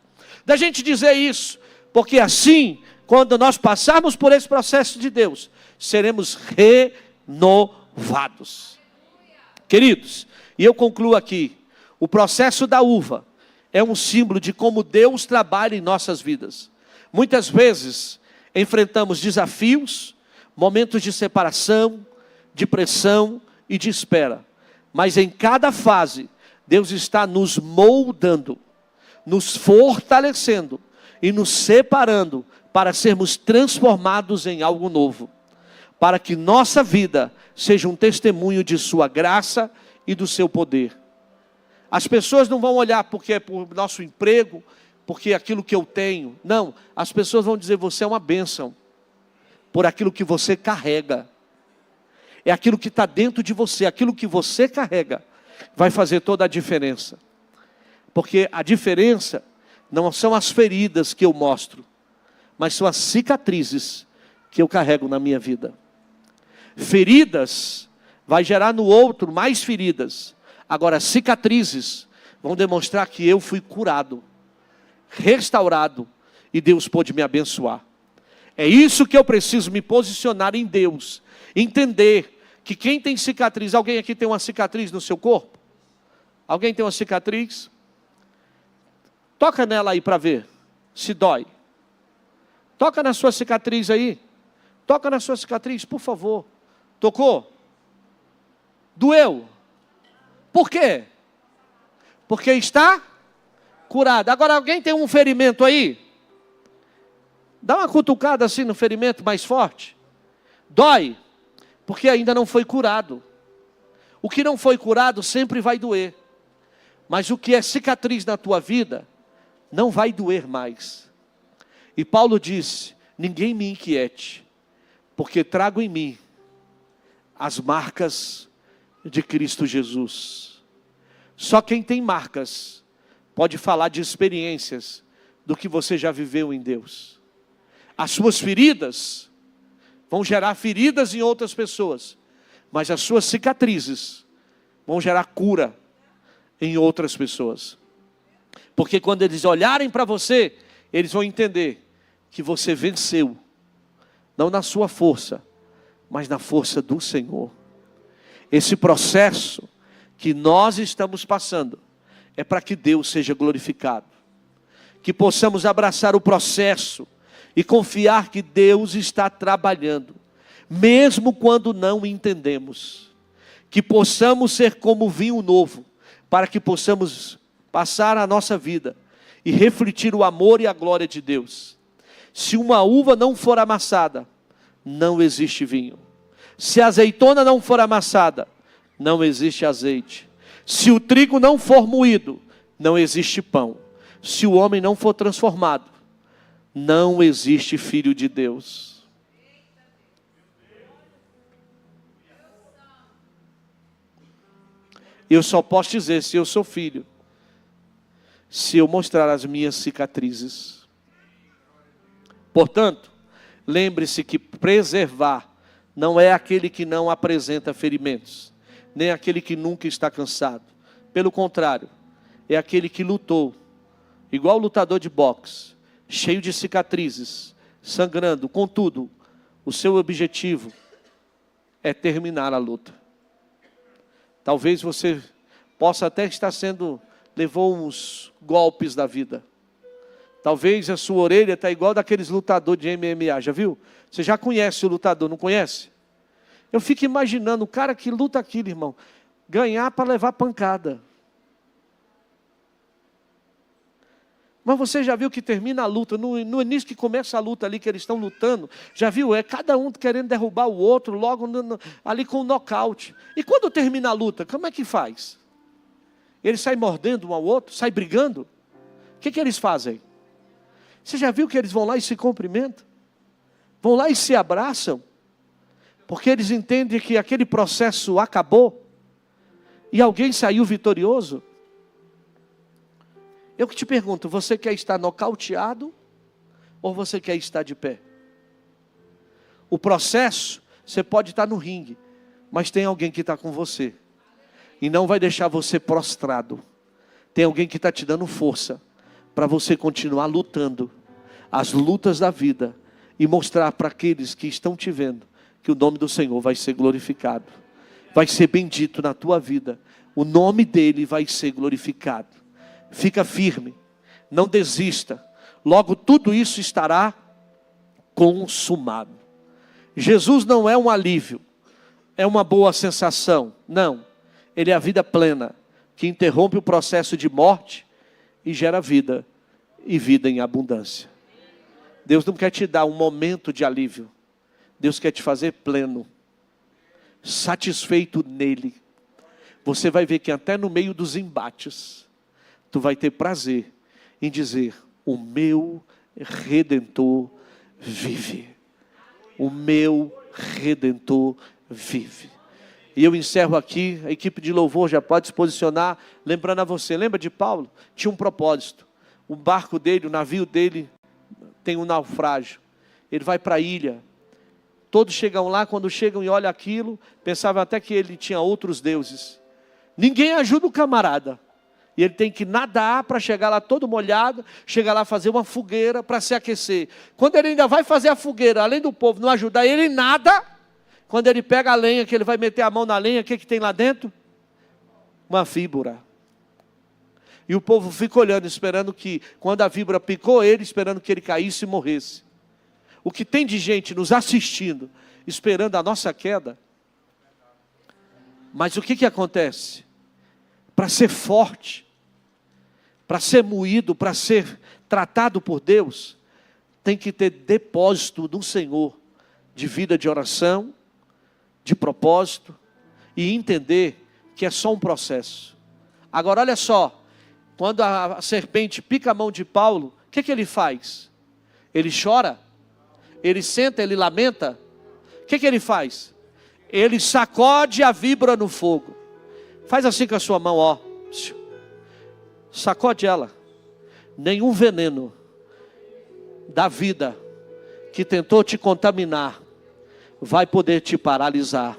da gente dizer isso, porque assim, quando nós passarmos por esse processo de Deus, seremos renovados. Queridos, e eu concluo aqui, o processo da uva é um símbolo de como Deus trabalha em nossas vidas. Muitas vezes enfrentamos desafios, momentos de separação, de pressão e de espera. Mas em cada fase, Deus está nos moldando, nos fortalecendo e nos separando para sermos transformados em algo novo. Para que nossa vida seja um testemunho de sua graça e do seu poder. As pessoas não vão olhar porque é por nosso emprego, porque é aquilo que eu tenho. Não, as pessoas vão dizer: você é uma bênção. Por aquilo que você carrega. É aquilo que está dentro de você, aquilo que você carrega, vai fazer toda a diferença. Porque a diferença não são as feridas que eu mostro, mas são as cicatrizes que eu carrego na minha vida. Feridas vai gerar no outro mais feridas. Agora, cicatrizes vão demonstrar que eu fui curado, restaurado, e Deus pôde me abençoar. É isso que eu preciso me posicionar em Deus. Entender que quem tem cicatriz, alguém aqui tem uma cicatriz no seu corpo? Alguém tem uma cicatriz? Toca nela aí para ver se dói. Toca na sua cicatriz aí. Toca na sua cicatriz, por favor. Tocou? Doeu? Por quê? Porque está curado. Agora, alguém tem um ferimento aí? Dá uma cutucada assim no ferimento mais forte. Dói, porque ainda não foi curado. O que não foi curado sempre vai doer. Mas o que é cicatriz na tua vida, não vai doer mais. E Paulo disse, ninguém me inquiete, porque trago em mim as marcas de Cristo Jesus. Só quem tem marcas pode falar de experiências do que você já viveu em Deus. As suas feridas vão gerar feridas em outras pessoas, mas as suas cicatrizes vão gerar cura em outras pessoas. Porque quando eles olharem para você, eles vão entender que você venceu, não na sua força, mas na força do Senhor. Esse processo que nós estamos passando é para que Deus seja glorificado. Que possamos abraçar o processo e confiar que Deus está trabalhando, mesmo quando não entendemos. Que possamos ser como vinho novo, para que possamos passar a nossa vida e refletir o amor e a glória de Deus. Se uma uva não for amassada, não existe vinho. Se a azeitona não for amassada, não existe azeite. Se o trigo não for moído, não existe pão. Se o homem não for transformado, não existe filho de Deus. Eu só posso dizer se eu sou filho, se eu mostrar as minhas cicatrizes. Portanto, lembre-se que preservar não é aquele que não apresenta ferimentos, nem aquele que nunca está cansado. Pelo contrário, é aquele que lutou, igual lutador de boxe, cheio de cicatrizes, sangrando. Contudo, o seu objetivo é terminar a luta. Talvez você possa até estar levou uns golpes da vida. Talvez a sua orelha está igual daqueles lutadores de MMA, já viu? Você já conhece o lutador, não conhece? Eu fico imaginando o cara que luta aquilo, irmão, ganhar para levar pancada. Mas você já viu que termina a luta, no início que começa a luta ali, que eles estão lutando, já viu? É cada um querendo derrubar o outro, logo ali com o nocaute. E quando termina a luta, como é que faz? Eles saem mordendo um ao outro, saem brigando? O que eles fazem? Você já viu que eles vão lá e se cumprimentam? Vão lá e se abraçam? Porque eles entendem que aquele processo acabou e alguém saiu vitorioso. Eu que te pergunto, você quer estar nocauteado ou você quer estar de pé? O processo, você pode estar no ringue, mas tem alguém que está com você e não vai deixar você prostrado. Tem alguém que está te dando força para você continuar lutando as lutas da vida e mostrar para aqueles que estão te vendo que o nome do Senhor vai ser glorificado, vai ser bendito na tua vida, o nome dele vai ser glorificado. Fica firme, não desista, logo tudo isso estará consumado. Jesus não é um alívio, é uma boa sensação, não. Ele é a vida plena, que interrompe o processo de morte e gera vida, e vida em abundância. Deus não quer te dar um momento de alívio, Deus quer te fazer pleno, satisfeito nele. Você vai ver que até no meio dos embates, tu vai ter prazer em dizer, o meu Redentor vive. O meu Redentor vive. E eu encerro aqui, a equipe de louvor já pode se posicionar, lembrando a você, lembra de Paulo? Tinha um propósito, o barco dele, o navio dele tem um naufrágio, ele vai para a ilha, todos chegam lá, quando chegam e olham aquilo, pensavam até que ele tinha outros deuses, ninguém ajuda o camarada, e ele tem que nadar para chegar lá todo molhado, chegar lá fazer uma fogueira para se aquecer. Quando ele ainda vai fazer a fogueira, além do povo não ajudar ele, nada. Quando ele pega a lenha, que ele vai meter a mão na lenha, o que tem lá dentro? Uma víbora. E o povo fica olhando, esperando que, quando a víbora picou ele, esperando que ele caísse e morresse. O que tem de gente nos assistindo, esperando a nossa queda. Mas o que acontece? Para ser forte, para ser moído, para ser tratado por Deus, tem que ter depósito do Senhor, de vida de oração, de propósito, e entender que é só um processo. Agora olha só, quando a serpente pica a mão de Paulo, o que ele faz? Ele chora? Ele senta, ele lamenta? O que ele faz? Ele sacode a víbora no fogo. Faz assim com a sua mão, ó. Sacode ela. Nenhum veneno da vida que tentou te contaminar vai poder te paralisar.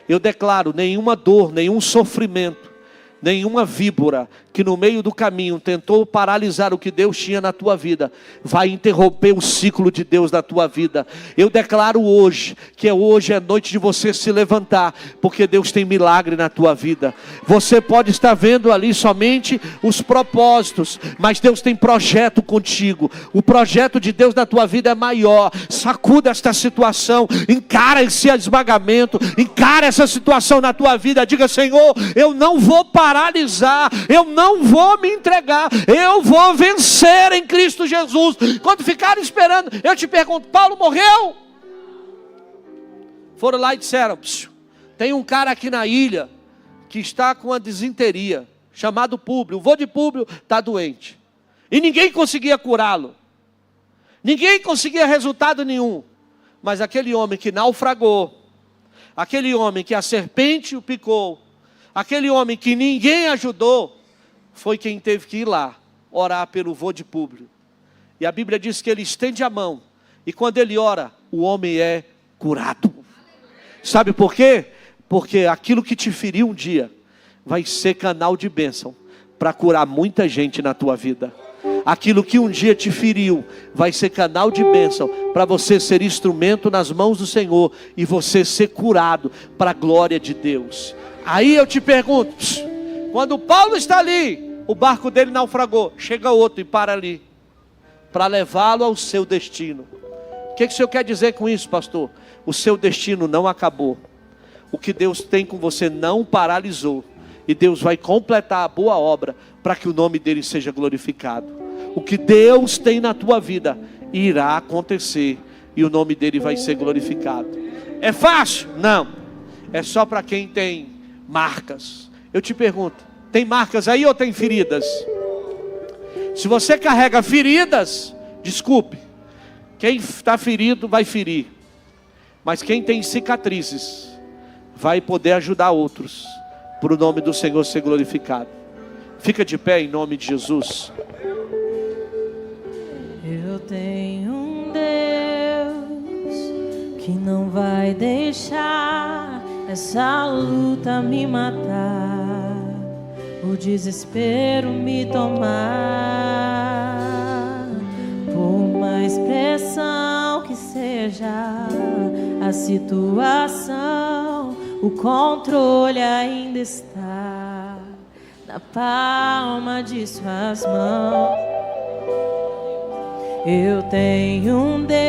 Eu declaro, nenhuma dor, nenhum sofrimento, nenhuma víbora que no meio do caminho tentou paralisar o que Deus tinha na tua vida, vai interromper o ciclo de Deus na tua vida. Eu declaro hoje, que hoje é noite de você se levantar, porque Deus tem milagre na tua vida. Você pode estar vendo ali somente os propósitos, mas Deus tem projeto contigo. O projeto de Deus na tua vida é maior. Sacuda esta situação, encara esse esmagamento, encara essa situação na tua vida. Diga: Senhor, eu não vou paralisar, eu não vou me entregar, eu vou vencer em Cristo Jesus. Quando ficaram esperando, eu te pergunto: Paulo morreu? Foram lá e disseram: tem um cara aqui na ilha que está com a disenteria, chamado Públio. O vô de Públio está doente, e ninguém conseguia curá-lo, ninguém conseguia resultado nenhum. Mas aquele homem que naufragou, aquele homem que a serpente o picou, aquele homem que ninguém ajudou, foi quem teve que ir lá orar pelo vô de Públio. E a Bíblia diz que ele estende a mão, e quando ele ora, o homem é curado. Sabe por quê? Porque aquilo que te feriu um dia vai ser canal de bênção para curar muita gente na tua vida. Aquilo que um dia te feriu vai ser canal de bênção para você ser instrumento nas mãos do Senhor e você ser curado para a glória de Deus. Aí eu te pergunto, quando Paulo está ali, o barco dele naufragou, chega outro e para ali para levá-lo ao seu destino. O que o senhor quer dizer com isso, pastor? O seu destino não acabou. O que Deus tem com você não paralisou. E Deus vai completar a boa obra para que o nome dele seja glorificado. O que Deus tem na tua vida irá acontecer e o nome dele vai ser glorificado. É fácil? Não. É só para quem tem marcas. Eu te pergunto, tem marcas aí ou tem feridas? Se você carrega feridas, desculpe, quem está ferido vai ferir. Mas quem tem cicatrizes vai poder ajudar outros, para o nome do Senhor ser glorificado. Fica de pé em nome de Jesus. Eu tenho um Deus que não vai deixar essa luta me matar, o desespero me tomar. Por mais pressão que seja a situação, o controle ainda está na palma de suas mãos. Eu tenho um Deus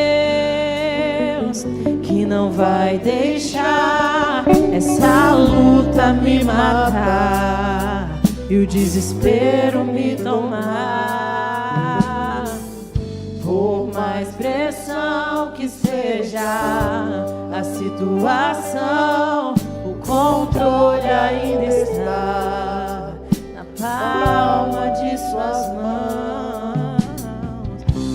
que não vai deixar essa luta me matar e o desespero me tomar. Por mais pressão que seja a situação, o controle ainda está na palma de suas mãos.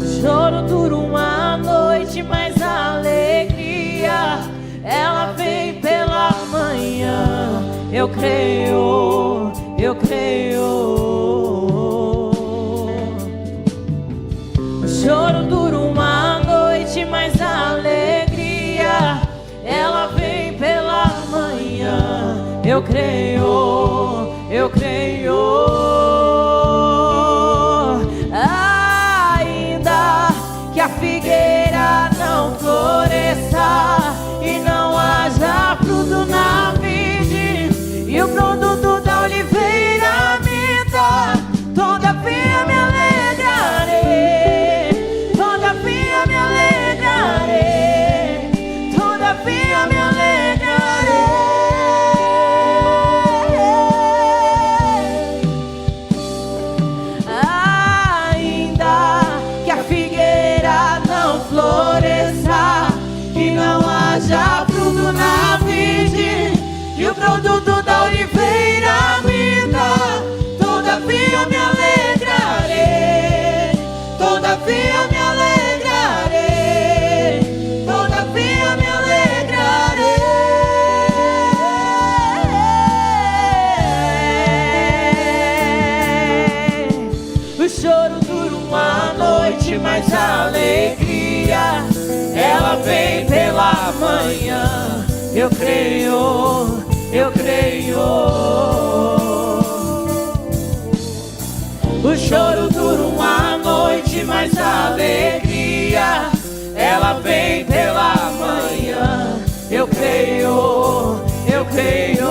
O choro dura uma noite, mas a alegria ela vem pela manhã. Eu creio, eu creio. O choro dura uma noite, mas a alegria ela vem pela manhã. Eu creio, eu creio. Ainda que a figueira não floresça e não haja fruto na vide, e o produto da oliveira minta, todavia me alegrarei, todavia me alegrarei, todavia me alegrarei. Ainda que a figueira não floresça, que não haja fruto na vide, e o produto da oliveira choro dura uma noite, mas a alegria, ela vem pela manhã. Eu creio, eu creio. O choro dura uma noite, mas a alegria, ela vem pela manhã. Eu creio, eu creio.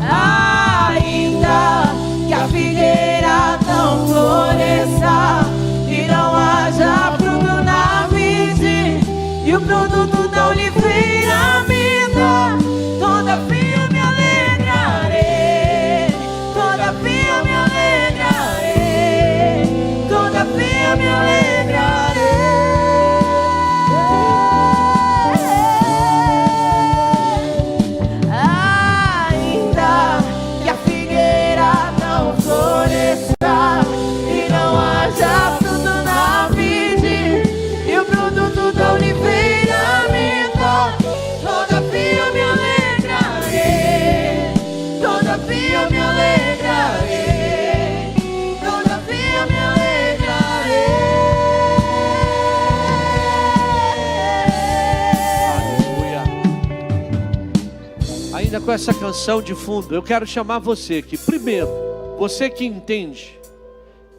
Ainda que a figueira não floresça e não haja fruto na vide, e o produto da oliveira me dá, todavia eu me alegrarei, todavia eu me alegrarei, todavia eu me alegrarei. Ainda que a figueira não floresça e não haja fruto na vide, e o produto da oliveira me dá, todavia eu me alegrarei, todavia eu me alegrarei, todavia eu me alegrarei. Aleluia. Ainda com essa canção de fundo, eu quero chamar você que, primeiro, você que entende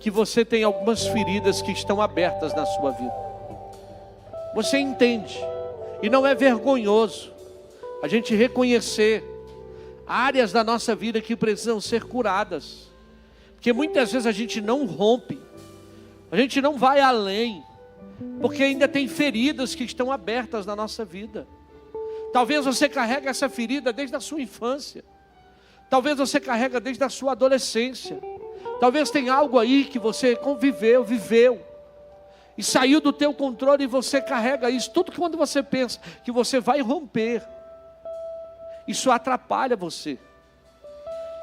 que você tem algumas feridas que estão abertas na sua vida. Você entende, e não é vergonhoso a gente reconhecer áreas da nossa vida que precisam ser curadas, porque muitas vezes a gente não rompe, a gente não vai além, porque ainda tem feridas que estão abertas na nossa vida. Talvez você carregue essa ferida desde a sua infância, talvez você carrega desde a sua adolescência, talvez tenha algo aí que você conviveu, viveu, e saiu do teu controle, e você carrega isso. Tudo que quando você pensa que você vai romper, isso atrapalha você.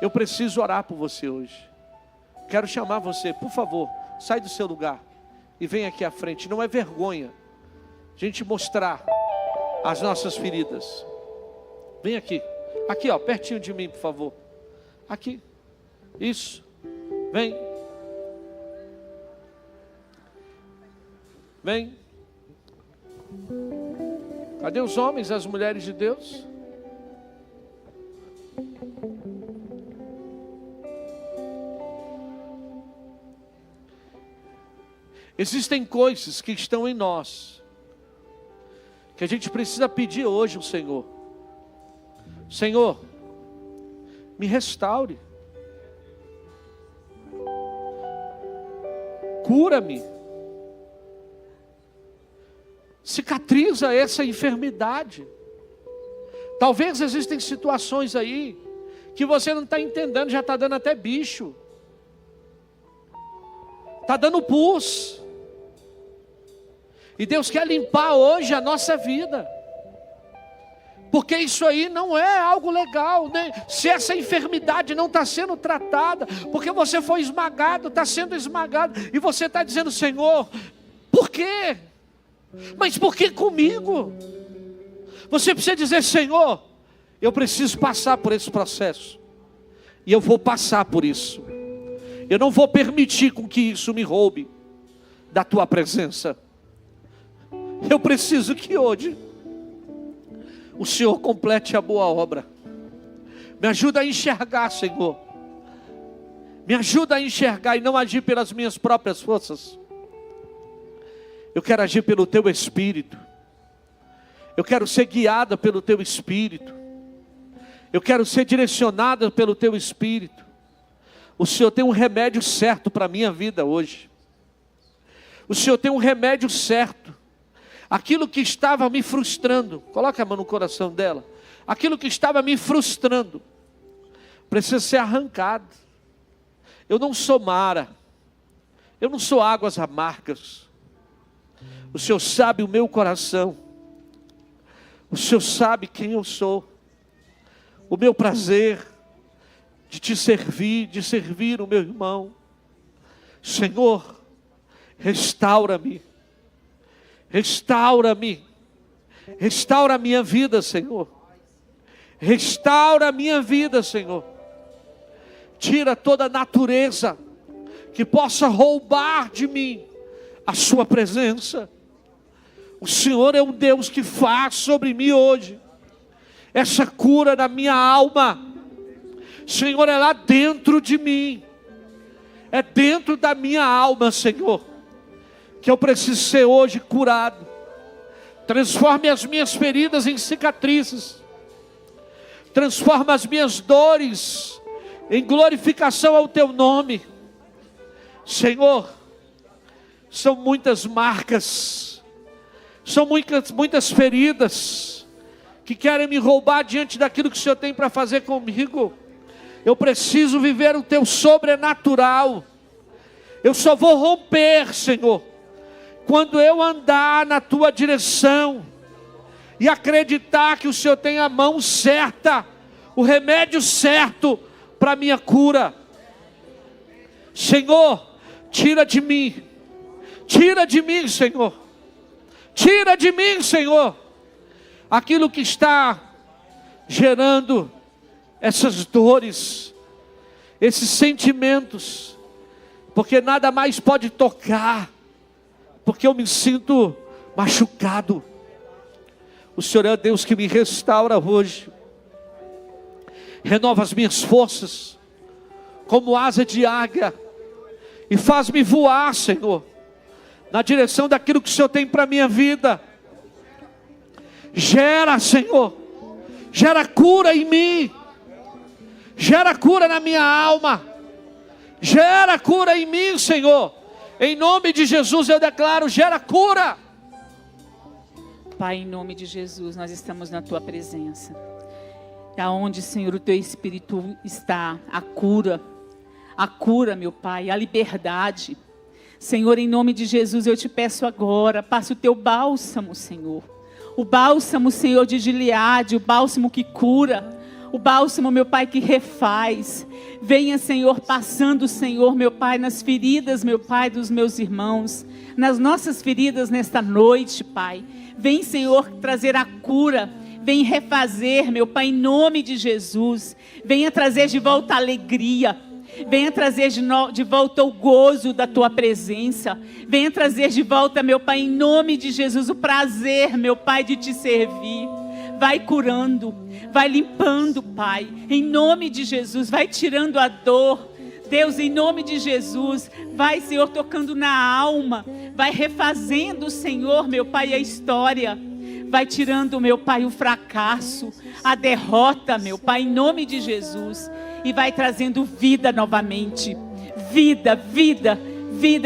Eu preciso orar por você hoje. Quero chamar você, por favor, sai do seu lugar e vem aqui à frente. Não é vergonha a gente mostrar as nossas feridas. Vem aqui, aqui ó, pertinho de mim, por favor. Aqui, isso, vem. Vem. Cadê os homens, as mulheres de Deus? Existem coisas que estão em nós, que a gente precisa pedir hoje ao Senhor. Senhor, me restaure. Cura-me. Cicatriza essa enfermidade. Talvez existem situações aí que você não está entendendo, já está dando até bicho, está dando pus, e Deus quer limpar hoje a nossa vida, porque isso aí não é algo legal, né? Se essa enfermidade não está sendo tratada, porque você foi esmagado, está sendo esmagado, e você está dizendo: Senhor, por quê? Mas por que comigo? Você precisa dizer: Senhor, eu preciso passar por esse processo, e eu vou passar por isso. Eu não vou permitir com que isso me roube da tua presença. Eu preciso que hoje o Senhor complete a boa obra. Me ajuda a enxergar, Senhor. Me ajuda a enxergar e não agir pelas minhas próprias forças. Eu quero agir pelo Teu Espírito. Eu quero ser guiada pelo Teu Espírito. Eu quero ser direcionada pelo Teu Espírito. O Senhor tem um remédio certo para a minha vida hoje. O Senhor tem um remédio certo. Aquilo que estava me frustrando, coloca a mão no coração dela. Aquilo que estava me frustrando precisa ser arrancado. Eu não sou Mara. Eu não sou águas amargas. O Senhor sabe o meu coração. O Senhor sabe quem eu sou. O meu prazer de te servir, de servir o meu irmão. Senhor, restaura-me. Restaura-me. Restaura a minha vida, Senhor. Restaura a minha vida, Senhor. Tira toda a natureza que possa roubar de mim a sua presença. O Senhor é um Deus que faz sobre mim hoje essa cura da minha alma. Senhor, é lá dentro de mim, é dentro da minha alma, Senhor, que eu preciso ser hoje curado. Transforme as minhas feridas em cicatrizes, transforma as minhas dores em glorificação ao teu nome. Senhor, são muitas marcas, são muitas feridas que querem me roubar diante daquilo que o Senhor tem para fazer comigo. Eu preciso viver o teu sobrenatural. Eu só vou romper, Senhor, quando eu andar na tua direção e acreditar que o Senhor tem a mão certa, o remédio certo para a minha cura. Senhor, tira de mim, Senhor, tira de mim, Senhor, aquilo que está gerando essas dores, esses sentimentos, porque nada mais pode tocar, porque eu me sinto machucado. O Senhor é Deus que me restaura hoje, renova as minhas forças, como asa de águia, e faz-me voar, Senhor, na direção daquilo que o Senhor tem para a minha vida. Gera, Senhor, gera cura em mim, gera cura na minha alma, gera cura em mim, Senhor. Em nome de Jesus eu declaro, gera cura. Pai, em nome de Jesus, nós estamos na tua presença. Aonde, Senhor, o teu Espírito está, a cura, meu Pai, a liberdade. Senhor, em nome de Jesus, eu te peço agora, passa o teu bálsamo, Senhor. O bálsamo, Senhor, de Gileade, o bálsamo que cura, o bálsamo, meu Pai, que refaz. Venha, Senhor, passando, Senhor, meu Pai, nas feridas, meu Pai, dos meus irmãos, nas nossas feridas nesta noite, Pai. Vem, Senhor, trazer a cura. Vem refazer, meu Pai, em nome de Jesus. Venha trazer de volta a alegria. Venha trazer de volta o gozo da tua presença. Venha trazer de volta, meu Pai, em nome de Jesus, o prazer, meu Pai, de te servir. Vai curando, vai limpando, Pai, em nome de Jesus. Vai tirando a dor, Deus, em nome de Jesus. Vai, Senhor, tocando na alma. Vai refazendo, Senhor, meu Pai, a história. Vai tirando, meu Pai, o fracasso, a derrota, meu Pai, em nome de Jesus. E vai trazendo vida novamente. Vida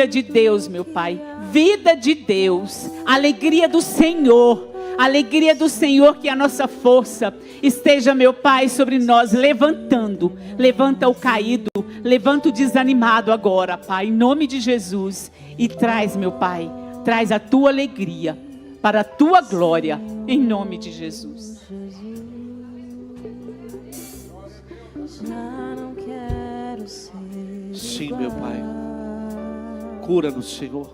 de Deus, meu Pai. Vida de Deus. Alegria do Senhor. Alegria do Senhor, que a nossa força esteja, meu Pai, sobre nós, levantando. Levanta o caído, levanta o desanimado agora, Pai, em nome de Jesus. E traz, meu Pai, traz a tua alegria para a tua glória, em nome de Jesus. Sim, meu Pai, cura-nos, Senhor.